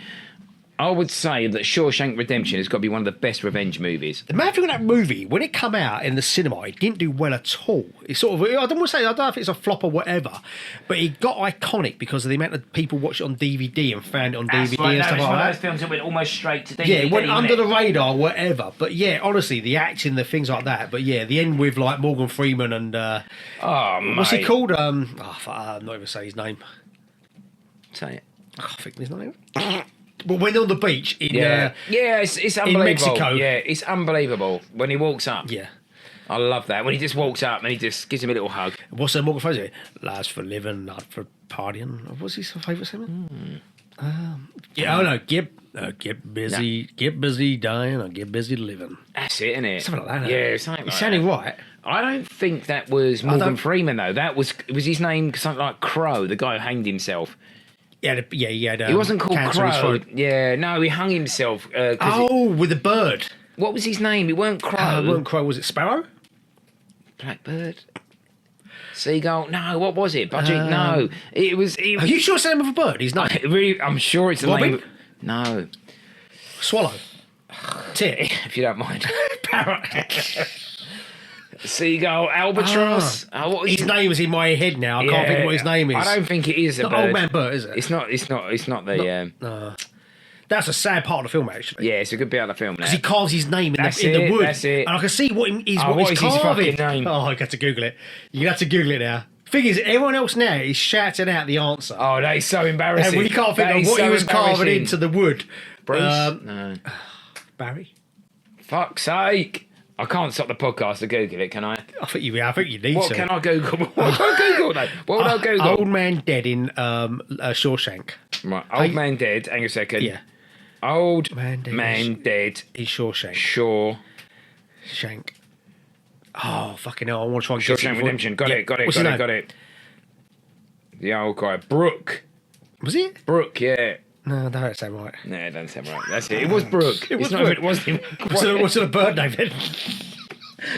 I would say that Shawshank Redemption has got to be one of the best revenge movies. The mad thing with that movie, when it come out in the cinema, it didn't do well at all. It's sort of, I don't want to say, I don't know if it's a flop or whatever, but it got iconic because of the amount of people watched it on DVD and found it on DVD and stuff like that. It's one of those films that went almost straight to DVD. Yeah, it went under the radar, whatever. But yeah, honestly, the acting, the things like that. But yeah, the end with like Morgan Freeman and what's he called? I'm not even say his name. Say it. I think his name. But when they're on the beach in it's unbelievable. in Mexico. Yeah, it's unbelievable when he walks up. Yeah. I love that. When he just walks up and he just gives him a little hug. What's the Morgan Freeman? Life's for living, not for partying. What's his favourite segment? Get busy dying or get busy living. That's it, isn't it? Something like that. Yeah, something like It's sounding that. right. I don't think that was Morgan Freeman though. That was his name something like Crow, the guy who hanged himself. He had He wasn't called cancer in his Crow. throat. Yeah, no, he hung himself. With a bird. What was his name? It weren't Crow. It wasn't Crow, was it Sparrow? Blackbird. Seagull. No, what was it? Budgie. No, it was. Are you sure it's the name of a bird? He's not. I'm sure it's the Robin? name. No, Swallow. Tit. if you don't mind. Parrot. Seagull, albatross. What was His name is in my head now. I can't think what his name is. I don't think it is a Not bird. Old Man Bird, is it? It's not. It's not the. That's a sad part of the film, actually. Yeah, it's a good bit of the film. Because he carves his name in That's the it, wood. that's it. And I can see what he's what is his carving. fucking name? Oh, I got to Google it. You have to Google it now. Thing is, everyone else now is shouting out the answer. Oh, that is so embarrassing. And we can't think That of is what so he was carving embarrassing. into the wood. Bruce? No. Barry? Fuck's sake. I can't stop the podcast to Google it, can I? I think you need What to. can I Google? What can I Google, though? What would I Google? Old Man Dead in Shawshank. Right, old man dead. Hang on a second. Yeah. Old Man man dead. dead. In Shawshank. Shank. Oh, fucking hell. I want to try and guess it Shawshank before- Redemption. Got Yeah. it, got it, What's got his it, name? got it. The old guy. Brooke. Was it? Brooke, yeah. No, that don't sound right. No, it doesn't sound right. That's it. It was Brooke. It was It's not- Brooke. It wasn't. What's it a bird name then?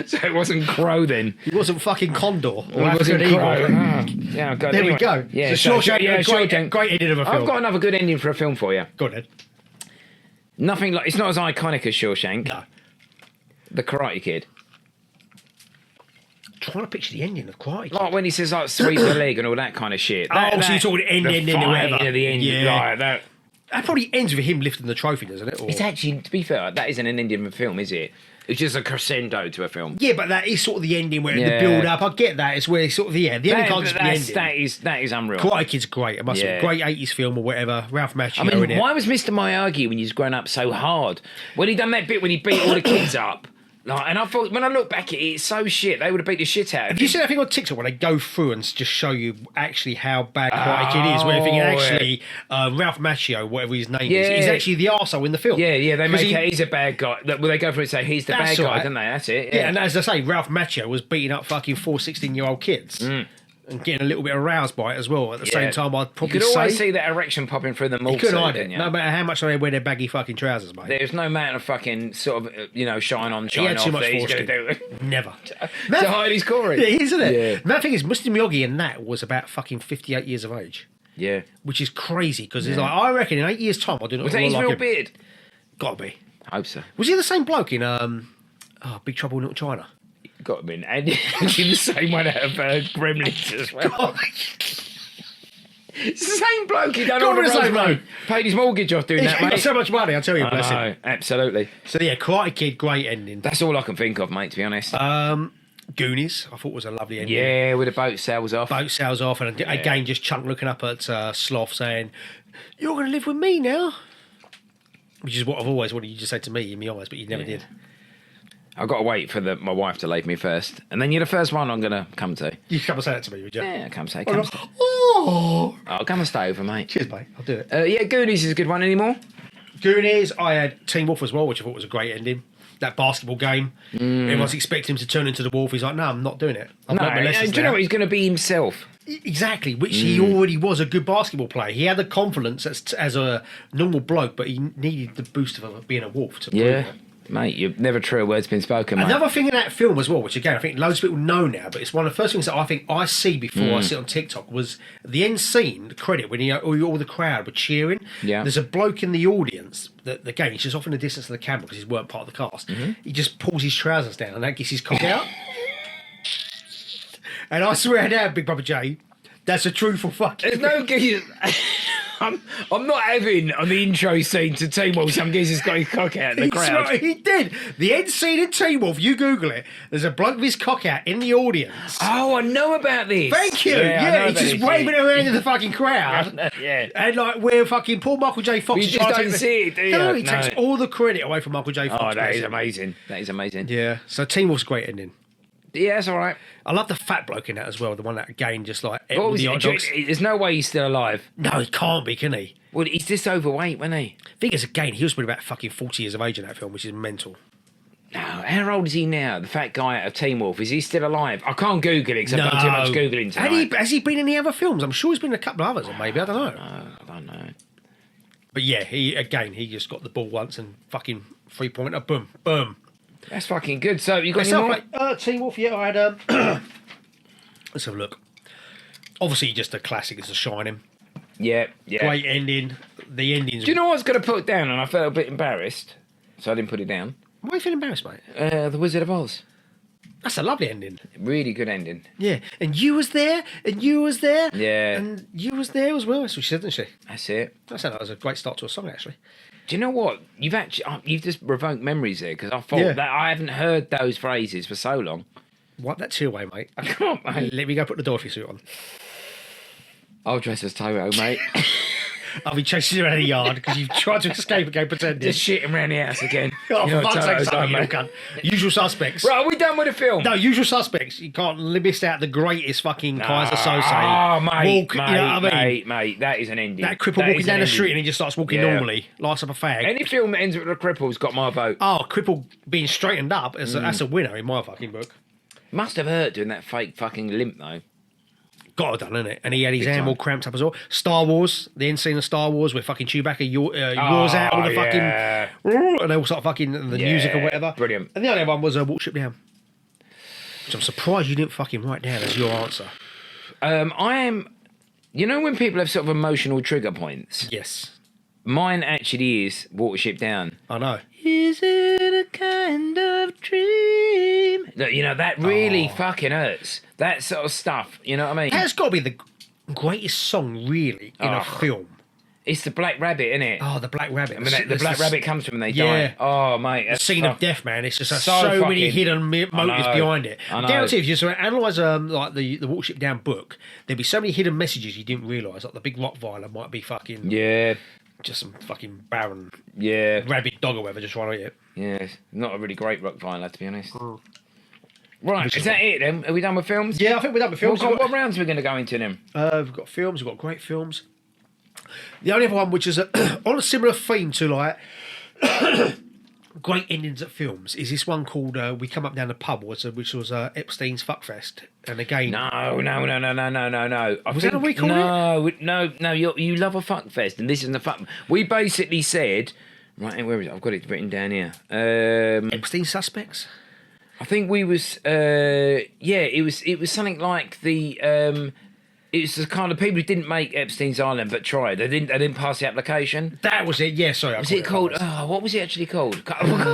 So it wasn't Crow then. It wasn't fucking Condor or It wasn't African Crow. Eagle. Ah, yeah, God, There we anyway. go. Yeah, So Shawshank, Shawshank. great ending of a film. I've got another good ending for a film for you. Go on then. Nothing like it's not as iconic as Shawshank. No. The Karate Kid. Trying to picture the ending of Karate Kid. Like when he says like sweep the leg and all that kind of shit. So you're talking ending the or fight whatever. at the end. Yeah. Like that. That probably ends with him lifting the trophy, doesn't it? Or... It's actually, to be fair, that isn't an ending of a film, is it? It's just a crescendo to a film. Yeah, but that is sort of the ending where Yeah. the build up. I get that. It's where sort of the end. The ending can't just be ending. That is unreal. Karate Kid's great. It must be Yeah. a great 80s film or whatever. Ralph Macchio I mean, in it. why was Mr. Miyagi when he's grown up so hard? When he done that bit when he beat all the kids up, like, and I thought when I look back at it, it's so shit. They would have beat the shit out of Have him. you seen that thing on TikTok where they go through and just show you actually how bad Karate Kid is? Where they think actually Ralph Macchio, whatever his name is actually the arsehole in the film. Yeah, they 'Cause make it, he's a bad guy. Well, they go through and say he's the bad That's guy, right. don't they? That's it. Yeah, and as I say, Ralph Macchio was beating up fucking 16-year-old kids and getting a little bit aroused by it as well. At the same time, I'd you probably could always say see that erection popping through the you mall couldn't suit, hide didn't it. you? No matter how much they wear their baggy fucking trousers, mate. There's no amount of fucking sort of, shine on, He shine had off too much that he's going foreskin. to do. Never. To hide his Corey. Yeah, isn't it? Yeah. That thing is, Mr. Miyagi in that was about fucking 58 years of age, Yeah. which is crazy because he's like, I reckon in 8 years' time I'll do it. Was that his real beard? Gotta be. I hope so. Was he the same bloke in Big Trouble in Little China? Got him in. And he's the same one out of Gremlins as well. It's the same bloke. He done Got all the him the same roles, bloke. mate. Paid his mortgage off doing He's that, got mate. so much money, I'll tell you, bless him. I know, absolutely. So yeah, Karate Kid, great ending. That's all I can think of, mate, to be honest. Goonies, I thought was a lovely ending. yeah, with the boat sails off. Boat sails off, and again, just Chunk looking up at Sloth saying, "You're going to live with me now," which is what I've always wanted you to say to me in my eyes, but you never did. I've got to wait for my wife to leave me first. And then you're the first one I'm going to come to. You come and say that to me, would you? Yeah, come say. Oh, Come no. stay. Oh, Oh, come and stay over, mate. cheers, mate. I'll do it. Yeah, Goonies is a good one anymore. Goonies, I had Teen Wolf as well, which I thought was a great ending. That basketball game. Everyone's expecting him to turn into the wolf. He's like, no, I'm not doing it. I've No, learnt my lessons do you know now. what? He's going to be himself. Exactly, which he already was a good basketball player. He had the confidence as a normal bloke, but he needed the boost of being a wolf to prove Yeah. it. Mate, you've never true a word's been spoken, mate. Another thing in that film as well, which again I think loads of people know now, but it's one of the first things that I think I see before I see it on TikTok, was the end scene, the credit, when all the crowd were cheering. Yeah. There's a bloke in the audience that, again, he's just off in the distance of the camera because he weren't part of the cast. He just pulls his trousers down and that gets his cock out. And I swear down, Big Brother J, that's a truthful fucking... There's no geese. I'm not having on the intro scene to Teen Wolf some geezer's got his cock out in the crowd. Right, he did. The end scene in Teen Wolf, you Google it, there's a bloke with his cock out in the audience. Oh, I know about this. Thank you. Yeah, he's just waving around in the fucking crowd. Yeah. And like where fucking poor Michael J. Fox You is just trying to don't take see it, do you? No, he takes all the credit away from Michael J. Fox. Oh, that is basically. amazing. That is amazing. Yeah. So Teen Wolf's a great ending. Yeah, that's all right. I love the fat bloke in that as well. The one that again just like ate What all was the it? hot dogs. There's no way he's still alive. No, he can't be, can he? Well, he's just overweight, wasn't he? Thing is, again, he was probably about fucking 40 years of age in that film, which is mental. No, how old is he now? The fat guy out of Teen Wolf, is he still alive? I can't Google it because I've done too much Googling tonight. Has he been in any other films? I'm sure he's been in a couple of others, or maybe, I don't know. I don't know. But yeah, he just got the ball once and fucking 3-pointer, boom, boom. That's fucking good. So you got any Myself, more? like, Teen Wolf, yeah, I had... let's have a look. Obviously, just a classic is The Shining. Yeah. Great ending. The endings... Do you know what I was going to put down and I felt a bit embarrassed, so I didn't put it down? Why are you feeling embarrassed, mate? The Wizard of Oz. That's a lovely ending. Really good ending. Yeah, and you was there, and you was there. Yeah. And you was there as well. That's what she said, didn't she? That's it. I said that was a great start to a song, actually. Do you know what? You've just revoked memories there because I thought Yeah. that I haven't heard those phrases for so long. Wipe that tear away, mate. I can't, mate. Let me go put the Dorothy suit on. I'll dress as Toto, mate. I'll be chasing you around the yard because you've tried to escape and go pretending. Just shitting around the house again. Oh, You know for what fuck's sake, Toto's done, you mate. cunt. Usual Suspects. Right, are we done with the film? No, Usual Suspects. You can't miss out the greatest fucking Kaiser Sose. Oh, mate, Walk, you know what I mean? mate, that is an ending. That cripple That walking is down an the ending. street and he just starts walking Yeah. normally, lights up a fag. Any film that ends with a cripple's got my vote. Oh, cripple being straightened up, that's a winner in my fucking book. Must have hurt doing that fake fucking limp, though. Got to done, innit? And he had his Big hand all time. cramped up as well. Star Wars, the end scene of Star Wars where fucking Chewbacca yours out all the yeah. fucking... And they all start fucking the music or whatever. Brilliant. And the other one was Watership Down. Which I'm surprised you didn't fucking write down as your answer. I am... You know when people have sort of emotional trigger points? Yes. Mine actually is Watership Down. I know. Is it a kind of dream? Look, you know, that really fucking hurts. That sort of stuff, you know what I mean? That's got to be the greatest song, really, in a film. It's the Black Rabbit, isn't it? Oh, the Black Rabbit. I mean, the Black Rabbit comes from when they Yeah. die. Oh, mate. The scene of death, man. It's just So so many fucking- hidden motives know. behind it. I know. Guarantee if you just analyse like the Watership Down book, there'd be so many hidden messages you didn't realise. Like the big Rottweiler might be fucking Yeah. just some fucking barren Yeah. rabid dog or whatever just trying to eat it. Yeah. Not a really great rock violin, to be honest. Right, is that it then? Are we done with films? Yeah, I think we're done with films. What rounds are we going to go into then? We've got films. We've got great films. The only other one which is on a similar theme to like great endings at films is this one called We Come Up Down the Pub, which was Epstein's Fuckfest. And again, No. I Was that what we called No. You love a fuck fest, and this isn't a fuck. We basically said, right, where is it? I've got it written down here. Epstein Suspects. I think we was, it was something like the. It was the kind of people who didn't make Epstein's Island but tried. They didn't pass the application. That was it. Yeah, sorry. Was it called? Oh, what was it actually called? I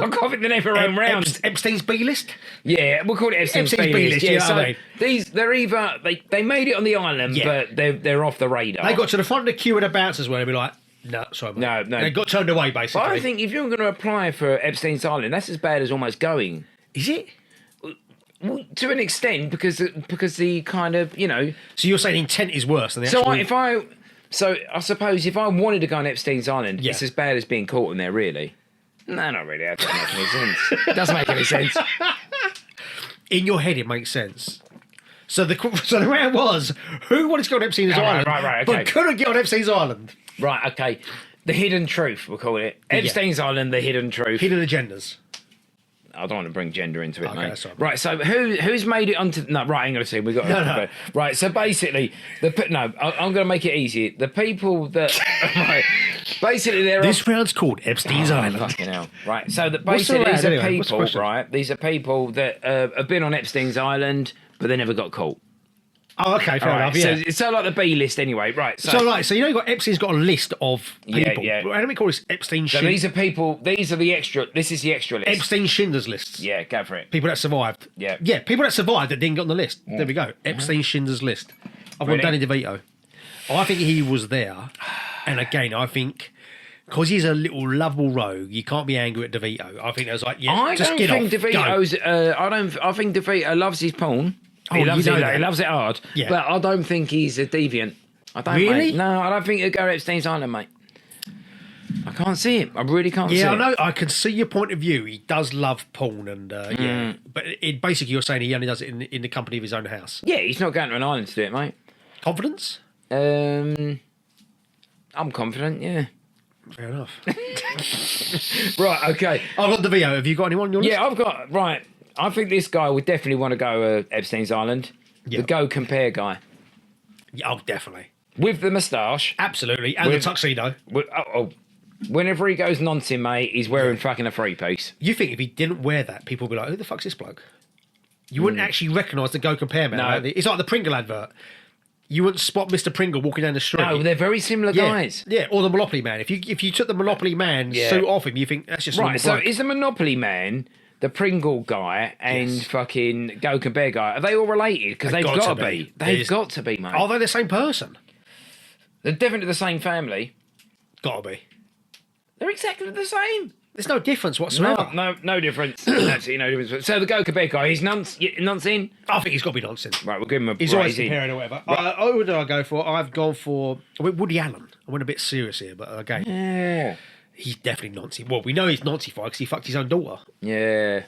can't think the name for own round. Epstein's B list. Yeah, we'll call it Epstein's Epstein's B-list. B-list, you know so what I mean? they're either they made it on the island, Yeah. but they're off the radar. They got to the front of the queue of the bouncers where they'd be like, "No, sorry, mate." No. They got turned away basically. But I think if you're going to apply for Epstein's Island, that's as bad as almost going. Is it? Well, to an extent, because the kind of, you know. So you're saying intent is worse than the So actual... I suppose if I wanted to go on Epstein's Island, Yeah. it's as bad as being caught in there, really. No, not really. That doesn't make any sense. It doesn't make any sense. In your head, it makes sense. So the round was, who wanted to go on Epstein's Island, right, but okay. couldn't get on Epstein's Island? Right, okay. The hidden truth, we'll call it. Epstein's Island, the hidden truth. Hidden agendas. I don't want to bring gender into it, Okay, mate. that's all Right, so who's made it onto... No, right, hang on a second. We've got No. Right, so basically... I'm going to make it easy. The people that... right, Basically, they're This round's called Epstein's Island. Fucking hell. Right. So that What's the basically these round are anyway? What's the people, question? right? These are people that have been on Epstein's Island, but they never got caught. Oh, okay, fair All enough. right, Yeah. So it's sort of like the B list anyway. Right. So you know, you got Epstein's got a list of people. Yeah. How do we call this Epstein? So these are people. These are the extra. This is the extra list. Epstein Schindler's lists. Yeah, go for it. People that survived. Yeah. Yeah, people that survived that didn't get on the list. There we go. Epstein Schindler's list. I've got Really? Danny DeVito. I think he was there. And again, I think because he's a little lovable rogue, you can't be angry at DeVito. I think there's like, yeah, I just don't get think off. DeVito's. I think DeVito loves his porn. He Oh, loves you know it. that. He loves it hard. Yeah. But I don't think he's a deviant. I don't. Really? Mate. No, I don't think he'd go to Epstein's Island, mate. I can't see it. I really can't see it. Yeah, I know. I can see your point of view. He does love porn, and yeah. But basically, you're saying he only does it in the company of his own house. Yeah, he's not going to an island to do it, mate. Confidence? I'm confident. Yeah. Fair enough. Right. Okay. I've got DeVito. Have you got anyone on your list? Yeah, I've got right. I think this guy would definitely want to go to Epstein's Island. Yeah. The Go Compare guy Yeah, oh, definitely. with the moustache. Absolutely. And the With- tuxedo. Whenever he goes noncing, mate, he's wearing fucking a three piece. You think if he didn't wear that, people would be like, who the fuck's this bloke? You wouldn't actually recognise the Go Compare man. No. Like, it's like the Pringle advert. You wouldn't spot Mr. Pringle walking down the street. No, they're very similar yeah. guys. Yeah, or the Monopoly man. If you took the Monopoly man Yeah. suit off him, you think that's just a Right. normal So bloke. is the Monopoly man, the Pringle guy, and Yes. fucking Go Compare guy? Are they all related? Because they've got to be. They've There's- got to be, mate. Are they the same person? They're definitely the same family. Gotta be. They're exactly the same. There's no difference whatsoever. No difference. Absolutely no difference. So the Go Compare guy, he's nonce in. I think he's got to be nonsense. Right, we'll give him a He's always raise in. comparing or whatever. Who did I go for? I've gone for Woody Allen. I went a bit serious here, but again, Yeah. he's definitely Nancy. Well, we know he's Nancy because he fucked his own daughter. Yeah.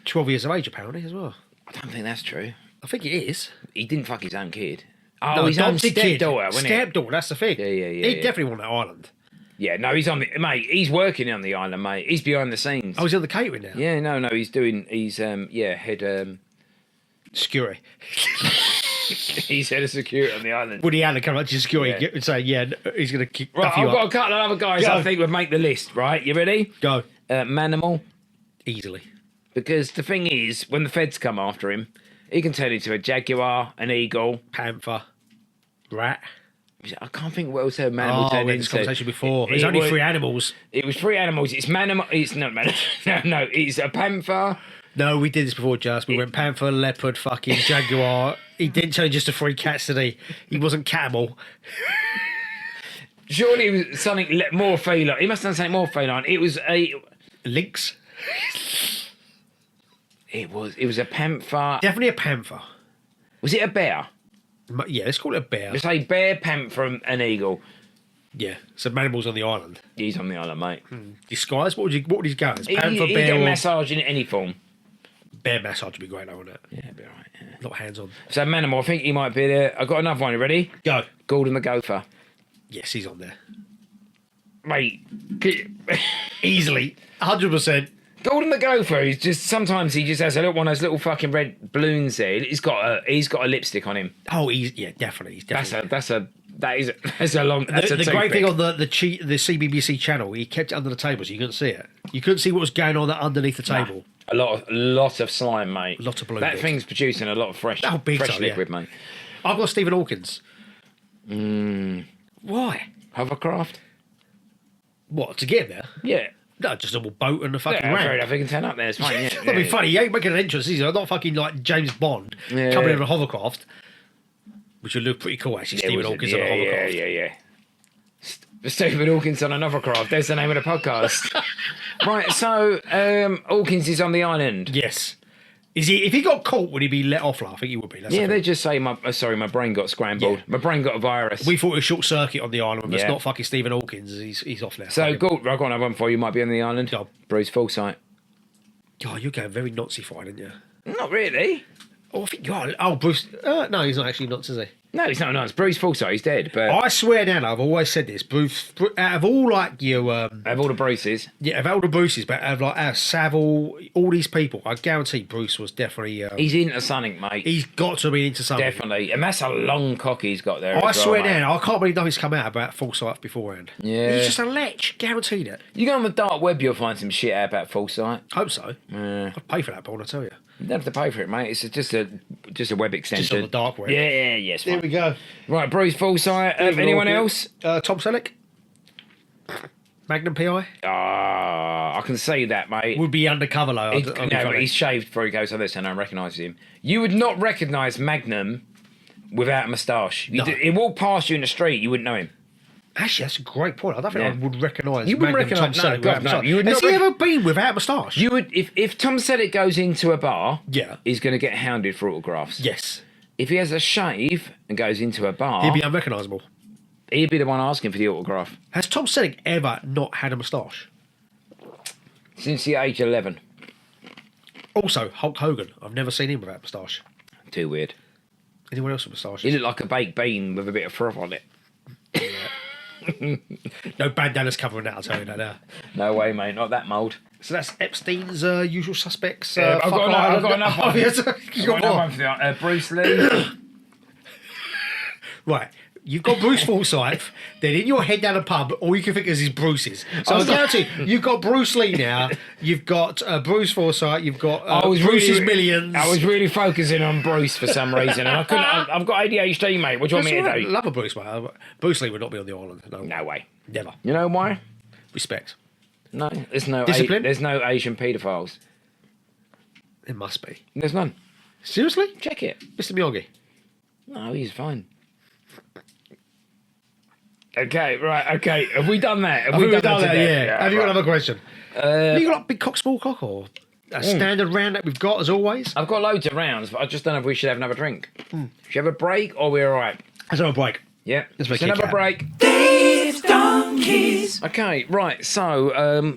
12 years of age, apparently, as well. I don't think that's true. I think it is. He didn't fuck his own kid. Oh, No, his own adopted kid. stepdaughter, wasn't it? Stepdaughter, that's the thing. Yeah. He definitely won that island. Yeah, no, he's on the mate. He's working on the island, mate. He's behind the scenes. Oh, he's on the catering now. Yeah, no, he's head. Security. He's head of security on the island. Woody Allen come up to security Yeah. and say, yeah, he's going to kick Right, duff you I've got a up. couple of other guys Go. I think would make the list. Right, you ready? Go. Manimal, Easily. because the thing is, when the feds come after him, he can turn into a jaguar, an eagle. Panther. Rat. I can't think what else a Manimal Oh, turned we had this into. conversation before. It There's only was- 3 animals. It was 3 animals. It's Manimal. It's not Manimal. No. It's a panther. No, we did this before, Just. We went panther, leopard, fucking jaguar. He didn't turn just to 3 cats, did he? He wasn't camel. Surely it was something more feline. He must have done something more feline. It was a. Lynx. It was a panther. Definitely a panther. Was it a bear? Yeah, let's call it a bear. Let's say bear, panther, and an eagle. Yeah, so animals on the island. He's on the island, mate. Disguise? What would he go as? He Panther, get bear, a or... massage in any form. Bear massage would be great, though, wouldn't it? Yeah, be alright. Yeah. Not hands-on. So Manimal, I think he might be there. I've got another one. You ready? Go. Gordon the Gopher. Yes, he's on there. Mate, Easily. 100%. Gordon the Gopher is just sometimes he just has one of those little fucking red balloons there. He's got a lipstick on him. Oh, definitely. He's definitely. That's a long. That's The a great thing toothpick. on the CBBC channel, he kept it under the table so you couldn't see it. You couldn't see what was going on underneath the table. A lot of slime, mate. Lot of blue That bits. thing's producing a lot of fresh Big time, liquid, mate. I've got Stephen Hawkins. Why? Hovercraft. What, to get there? Yeah. No, just a little boat and a fucking Yeah, fair ramp. enough. He can turn up there. It's fine. Yeah, That'd be funny. He ain't making an entrance, is he? Not fucking like James Bond Yeah. coming in on a hovercraft, which would look pretty cool, actually. Stephen Hawkins on a hovercraft. Yeah. Stephen Hawkins on an hovercraft. There's the name of the podcast. Right. So Hawkins is on the island. Yes. Is he? If he got caught, would he be let off? I think he would be. That's Yeah, the they thing. just say my brain got scrambled. Yeah. My brain got a virus. We thought it was short circuit on the island, but it's Yeah. not fucking Stephen Hawkins. He's off there. So, Fucking- Gordon, I've got another one for you. Might be on the island. Go. Bruce Forsyth. God, you're going very Nazi-fied, aren't you? Not really. Oh, I think God. Oh, Bruce. No, he's not actually nuts, is he? No, he's not nice. Bruce Forsyth, he's dead. But I swear down, I've always said this. Bruce, out of all like you, of all the Bruces, yeah, of all the Bruces, but out of like Savile, all these people, I guarantee Bruce was definitely. he's into something, mate. He's got to be into something. Definitely, and that's a long cock he's got there. I as well, swear mate. down, I can't believe nothing's come out about Forsyth beforehand. Yeah. He's just a lech, guaranteed it. You go on the dark web, you'll find some shit out about Forsyth. Hope so. Yeah. I'd pay for that porn, I tell you. You don't have to pay for it, mate. It's just a web extension. Just on the dark web. Yeah, yes. There we go. Right, Bruce Forsyth. Anyone else? Tom Selleck? Magnum PI? I can see that, mate. Would be undercover, though. But he's shaved before he goes on this, and I recognise him. You would not recognise Magnum without a moustache. No. He walked past you in the street, you wouldn't know him. Actually, that's a great point. I don't think Yeah. I would recognise. You wouldn't Magnum recognise- Tom no, Selleck God, without no. moustache. You would Has not he ever been without moustache? You would if Tom Selleck goes into a bar, Yeah. he's going to get hounded for autographs. Yes. If he has a shave and goes into a bar, He'd be unrecognisable. he'd be the one asking for the autograph. Has Tom Selleck ever not had a moustache? Since the age of 11. Also, Hulk Hogan. I've never seen him without a moustache. Too weird. Anyone else with moustache? He looked like a baked bean with a bit of froth on it. No bandanas covering that, I'll tell you that now. No way, mate. Not that mould. So that's Epstein's Usual Suspects. I've got enough one. You got Another more? one for the, Bruce Lee. Right. You've got Bruce Forsyth, then in your head down a pub, all you can think is Bruce's. So I guarantee you've got Bruce Lee now, you've got Bruce Forsyth, you've got Bruce's Millions. I was really focusing on Bruce for some reason, and I couldn't. I've got ADHD, mate. What do you want me to do? Love a Bruce, mate. Bruce Lee would not be on the island. No, No way. never. You know why? Respect. No, there's no Discipline? there's no Asian paedophiles. It must be. There's none. Seriously? Check it. Mr. Miyagi. No, he's fine. Okay, right. Okay, have we done that? Have we done that? today? Yeah. Have you got right. another question? Have you got like big cock, small cock, or a standard round that we've got as always? I've got loads of rounds, but I just don't know if we should have another drink. Should you have a break, or we're all right? Let's have a break. Yeah, Let's let's make it have a count. break. Dave's Donkeys. Okay, right. So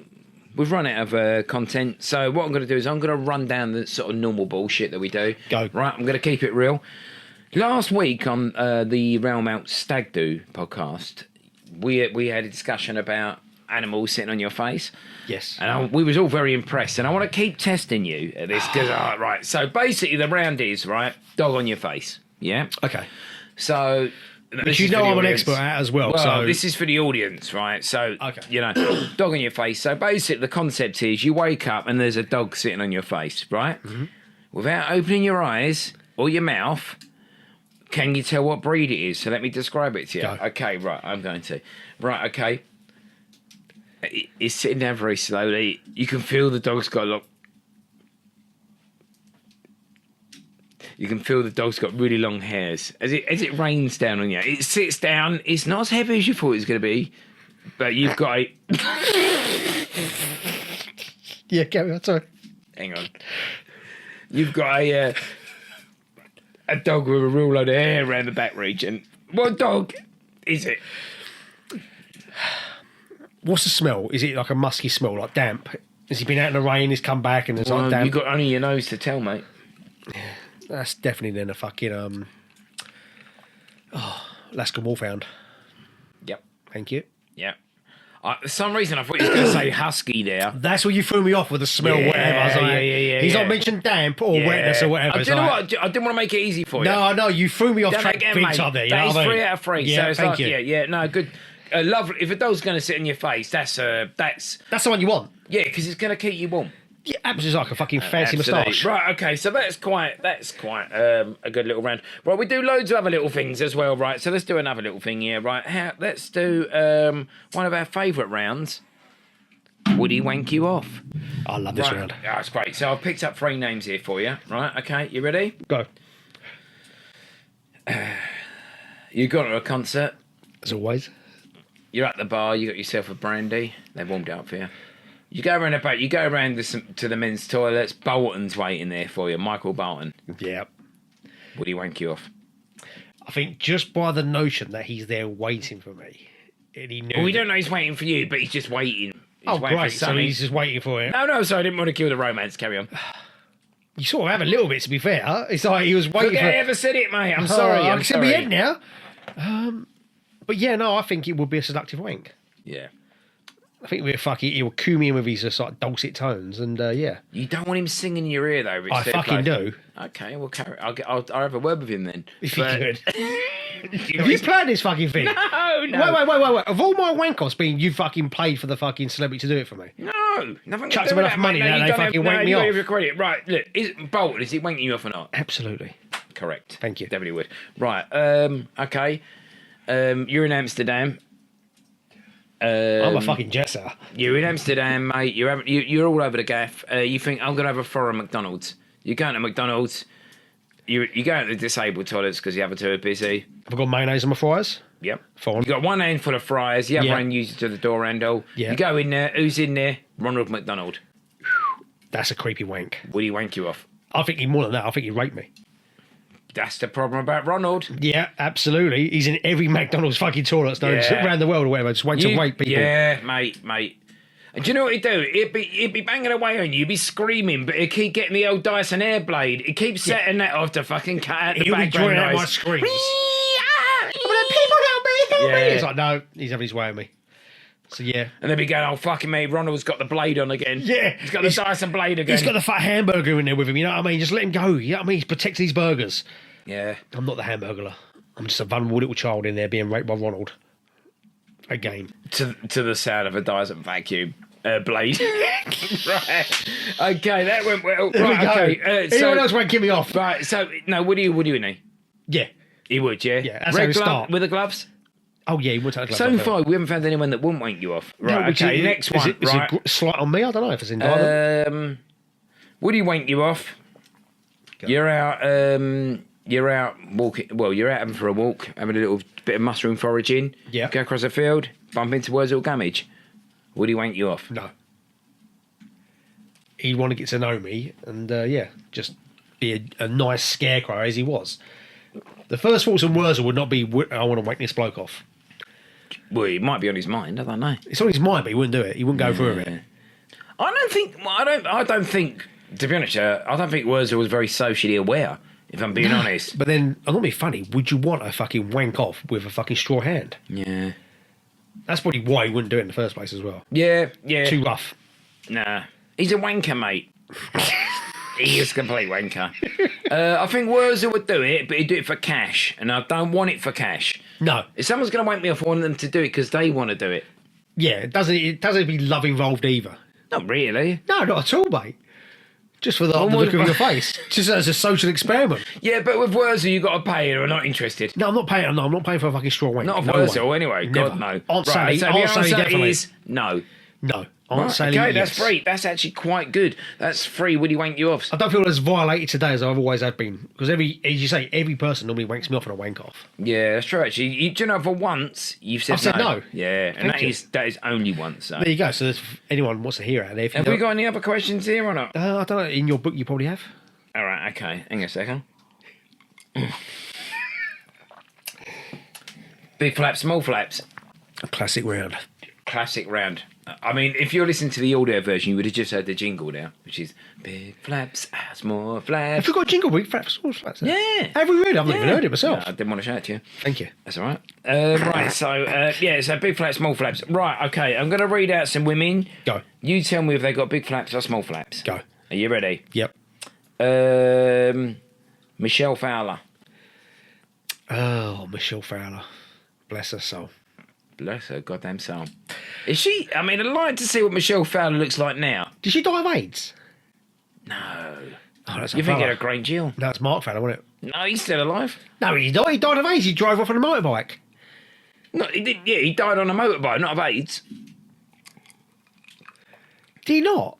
we've run out of content. So what I'm going to do is I'm going to run down the sort of normal bullshit that we do. Go. Right, I'm going to keep it real. Last week on the Realm Out Stag Do podcast, we had a discussion about animals sitting on your face. Yes. And we was all very impressed. And I want to keep testing you at this. Cause, right. So basically the round is, right, dog on your face. Yeah? Okay. So... Which you know I'm an expert at as well. So this is for the audience, right? So, Okay. you know, dog on your face. So basically the concept is you wake up and there's a dog sitting on your face, right? Mm-hmm. Without opening your eyes or your mouth, can you tell what breed it is? So let me describe it to you. Go. Okay, right, I'm going to. Right, okay. It's sitting down very slowly. You can feel the dog's got a lot. You can feel the dog's got really long hairs. As it rains down on you, it sits down. It's not as heavy as you thought it was going to be, but you've got a... yeah, carry on. Sorry. Hang on. You've got a dog with a real load of hair around the back region. What dog is it? What's the smell? Is it like a musky smell, like damp? Has he been out in the rain? He's come back and it's like damp. You've got only your nose to tell, mate. That's definitely then a fucking Alaska Wolfhound. Yep. Thank you. Yep. For some reason, I thought you was going to say husky there. That's where you threw me off with the smell, Yeah, whatever. I was like, yeah, he's yeah. not mentioned damp or wetness or whatever. Do It's you know like- what? I didn't want to make it easy for you. No, I know you threw me off Done track again, big mate. time there. You That know is what I mean? 3 out of 3. Yeah, so it's thank like, you. yeah, no, good. Lovely. If a dog's going to sit in your face, that's That's the one you want. yeah, because it's going to keep you warm. Yeah, absolutely like a fucking fancy Absolutely. moustache. Right, okay, so that's quite a good little round. Right, we do loads of other little things as well, right? So let's do another little thing here, right? Let's do one of our favourite rounds. Would he wank you off? I love this round. Yeah, that's great. So I've picked up 3 names here for you. Right, okay, you ready? Go. You got to a concert. As always. You're at the bar. You got yourself a brandy. They've warmed it up for you. You go around about. You go around to the men's toilets. Bolton's waiting there for you. Michael Bolton. Yeah. Would he wank you off? I think just by the notion that he's there waiting for me, and he knew. Well, we don't know he's waiting for you, but he's just waiting. He's Oh, waiting great. for So something. he's just waiting for it. No, sorry, I didn't want to kill the romance. Carry on. You sort of have a little bit, to be fair. It's like he was waiting Forget for... I ever said it, mate. I'm sorry. I I'm can see my sorry. head now. But yeah, no, I think it would be a seductive wank. Yeah. I think he will cue me in with his sort of dulcet tones, and yeah. You don't want him singing in your ear, though. Rich. I fucking do. Okay, we'll carry. I'll have a word with him then. If you could. You Have you planned this fucking thing? No. Wait. Of all my wank-offs being you fucking paid for the fucking celebrity to do it for me. No, nothing. Chucked him enough money now, they fucking wank me off. You credit. Right, look, Bolton, is he wanking you off or not? Absolutely. Correct. Thank you. Definitely would. Right, okay. You're in Amsterdam. I'm a fucking jet setter. You're in Amsterdam, mate. You're all over the gaff. You think, I'm going to have a foreign McDonald's. You're going to McDonald's. You go to the disabled toilets because the other two are busy. Have I got mayonnaise on my fries? Yep. Fine. You got one hand full of fries, the other Yeah. hand used to the door handle. Yeah. You go in there. Who's in there? Ronald McDonald. That's a creepy wank. Would he wank you off? I think he'd more than that. I think he'd rape me. That's the problem about Ronald. Yeah, absolutely. He's in every McDonald's fucking toilets around the world or whatever. Just wants to rape people. Yeah, mate. And do you know what he'd do? He'd be banging away on you. He'd be screaming, but he'd keep getting the old Dyson air blade. He'd keep setting that off to fucking cut out the He'll be background drawing out noise. my screams. People help me. It's like, no, he's having his way with me. So yeah. And they'd be going, oh, fucking me, Ronald's got the blade on again. Yeah. He's got the Dyson blade again. He's got the fat hamburger in there with him, you know what I mean? Just let him go. You know what I mean? He's protecting these burgers. Yeah. I'm not the hamburglar. I'm just a vulnerable little child in there being raped by Ronald. Again. To the sound of a Dyson vacuum blade. Right. Okay, that went well. There we go. Okay. Anyone else won't give me off. Right, so, no, would you need? Yeah. He would, yeah? Yeah, that's how we start. With the gloves? Oh, yeah, he would take the gloves So off, far, we haven't found anyone that wouldn't wank you off. Right, okay, next one. Is Right. it slight on me? I don't know if it's indictment. Would he wank you off? Go. You're out walking. Well, you're out having for a walk, having a little bit of mushroom foraging. Yeah. Go across a field, bump into Wurzel Gummidge. Would he wank you off? No. He'd want to get to know me and, yeah, just be a nice scarecrow as he was. The first thoughts on Wurzel would not be, I want to wank this bloke off. Well, it might be on his mind. I don't know. It's on his mind, but he wouldn't do it. He wouldn't go through with it. I don't think. To be honest, I don't think Wurzel was very socially aware. If I'm being honest. But then, I'm not being funny. Would you want a fucking wank off with a fucking straw hand? Yeah. That's probably why he wouldn't do it in the first place as well. Yeah. Too rough. Nah. He's a wanker, mate. He is a complete wanker. I think Wurzel would do it, but he'd do it for cash, and I don't want it for cash. No. If someone's going to wank me off, I want them to do it because they want to do it. Yeah, it doesn't be love involved either. Not really. No, not at all, mate. Just for the look of your face. Just as a social experiment. Yeah, but with Wurzel, you've got to pay or are not interested. No, I'm not paying. No, I'm not paying for a fucking straw wank. Not no Wurzel, way. anyway. Never. God, no. Aunt Right, Sally, so Aunt the Sally answer definitely. is no. No. Aunt Right, Sally, okay, that's yes. free. That's actually quite good. That's free. Would he wank you off? I don't feel as violated today as I've always have been. Because as you say, every person normally wanks me off on a wank off. Yeah, that's true. Actually, do you know for once you've said I've said no. Yeah, and Thank you. that is only once. So. There you go. So if anyone wants to hear out there, if you Have we got any other questions here or not? I don't know. In your book, you probably have. All right. Okay. Hang on a second. Big flaps, small flaps. A classic round. Classic round. I mean, if you're listening to the audio version, you would have just heard the jingle now, which is big flaps, small flaps. Have you got a jingle? Big flaps, small flaps. Yeah. Have we really? I've not even heard it myself. No, I didn't want to shout it to you. Thank you. That's all right. Right, so big flaps, small flaps. Right, okay, I'm going to read out some women. Go. You tell me if they got big flaps or small flaps. Go. Are you ready? Yep. Michelle Fowler. Oh, Michelle Fowler. Bless her soul. Bless her goddamn soul. Is she? I mean, I'd like to see what Michelle Fowler looks like now. Did she die of AIDS? No. Oh, that's You're thinking of Green Jill. No, it's Mark Fowler, wasn't it? No, he's still alive. No, he died. He died of AIDS. He drove off on a motorbike. No, he did. Yeah, he died on a motorbike, not of AIDS. Did he not?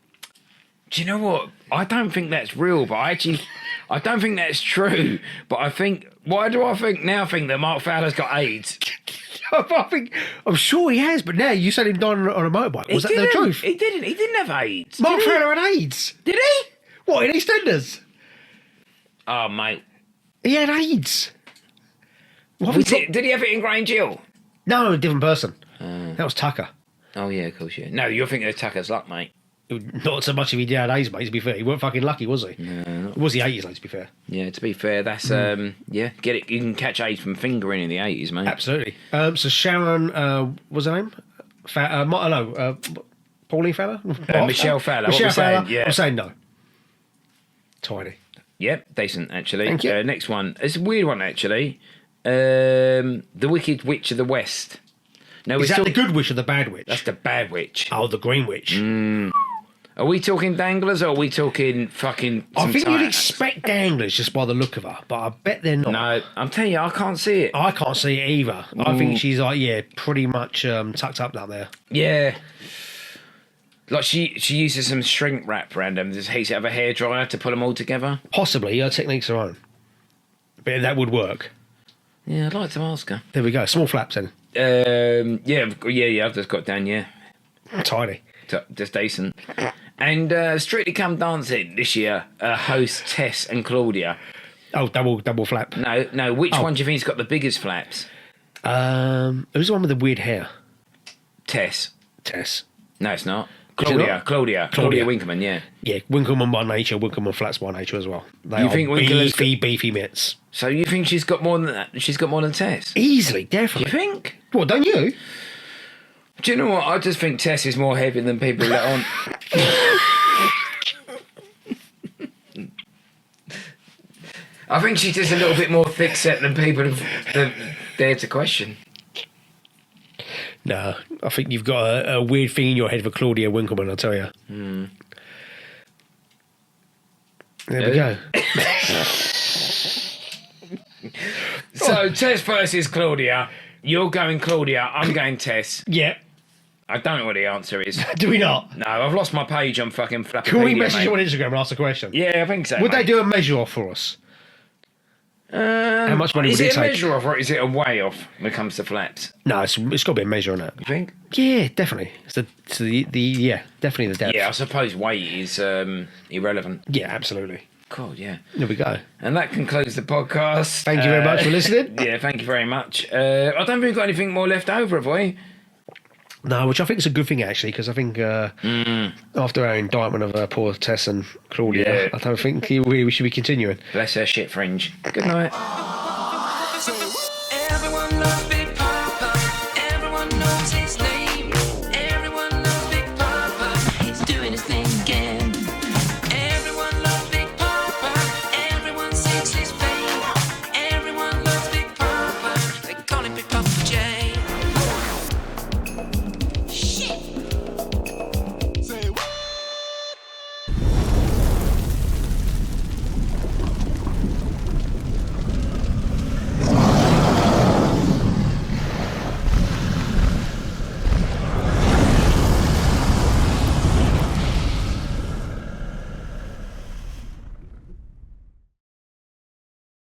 Do you know what? I don't think that's real, but I don't think that's true. But I think, why do I think that Mark Fowler's got AIDS? I'm sure he has, but now you said him dying on a motorbike. Was that the truth? He didn't. He didn't have AIDS. Mark did he? Fowler had AIDS. Did he? What, in EastEnders? Oh, mate. He had AIDS. What Did he have it in Green Jill? No, a different person. That was Tucker. Oh, yeah, of course, yeah. No, you're thinking of Tucker's Luck, mate. Not so much if he did nowadays, mate, to be fair. He weren't fucking lucky, was he? No. It was the 80s, though, to be fair. Yeah, to be fair, that's get it. You can catch AIDS from fingering in the 80s, mate. Absolutely. So Sharon, what's her name? Pauline Fowler? Michelle Fowler. Michelle Fowler. Saying? Yeah. I'm saying no. Tiny. Yep, decent actually. Thank you. Next one. It's a weird one actually. The Wicked Witch of the West. No, Is that the good witch or the bad witch? That's the bad witch. Oh, the green witch. Are we talking danglers or are we talking fucking? I think you'd tight- expect danglers just by the look of her, but I bet they're not. No, I'm telling you, I can't see it. I can't see it either. I think she's like, pretty much tucked up down there. Yeah. Like she uses some shrink wrap around them. Just heats it up a hairdryer to put them all together. Possibly her technique's her own, but that would work. Yeah, I'd like to ask her. There we go. Small flaps then. Yeah. I've just got down. Yeah, Tiny. just decent. And Strictly Come Dancing this year. Host Tess and Claudia. Oh, double flap. No. Which one do you think's got the biggest flaps? Who's the one with the weird hair? Tess. No, it's not. Is it not? Claudia Winkelman, yeah. Yeah, Winkleman by nature, Winkleman flats by nature as well. They You are think Winkleman's beefy mitts. So you think she's got more than that? She's got more than Tess? Easily, You definitely. think? What, don't you? Do you know what? I just think Tess is more heavy than people let on. I think she's just a little bit more thick-set than people have dared to question. No, I think you've got a weird thing in your head for Claudia Winkleman, I'll tell you. There we go. So Tess versus Claudia. You're going Claudia. I'm going Tess. Yeah. I don't know what the answer is. Do we not? No, I've lost my page on fucking Flappipedia. Can we message mate. you on Instagram and ask the question? Yeah, I think so. Would mate. they do a measure off for us? How much money is would it it a take? measure off or is it a way off when it comes to flaps? No, it's got to be a measure on it. You think? Yeah, definitely. It's definitely the depth. Yeah, I suppose weight is irrelevant. Yeah, absolutely. Cool, yeah. There we go. And that concludes the podcast. Thank you very much for listening. Yeah, thank you very much. I don't think we've got anything more left over, have we? No, which I think is a good thing actually, because I think after our indictment of poor Tess and Claudia, Yeah. I don't think we should be continuing. Bless her shit fringe. Good night.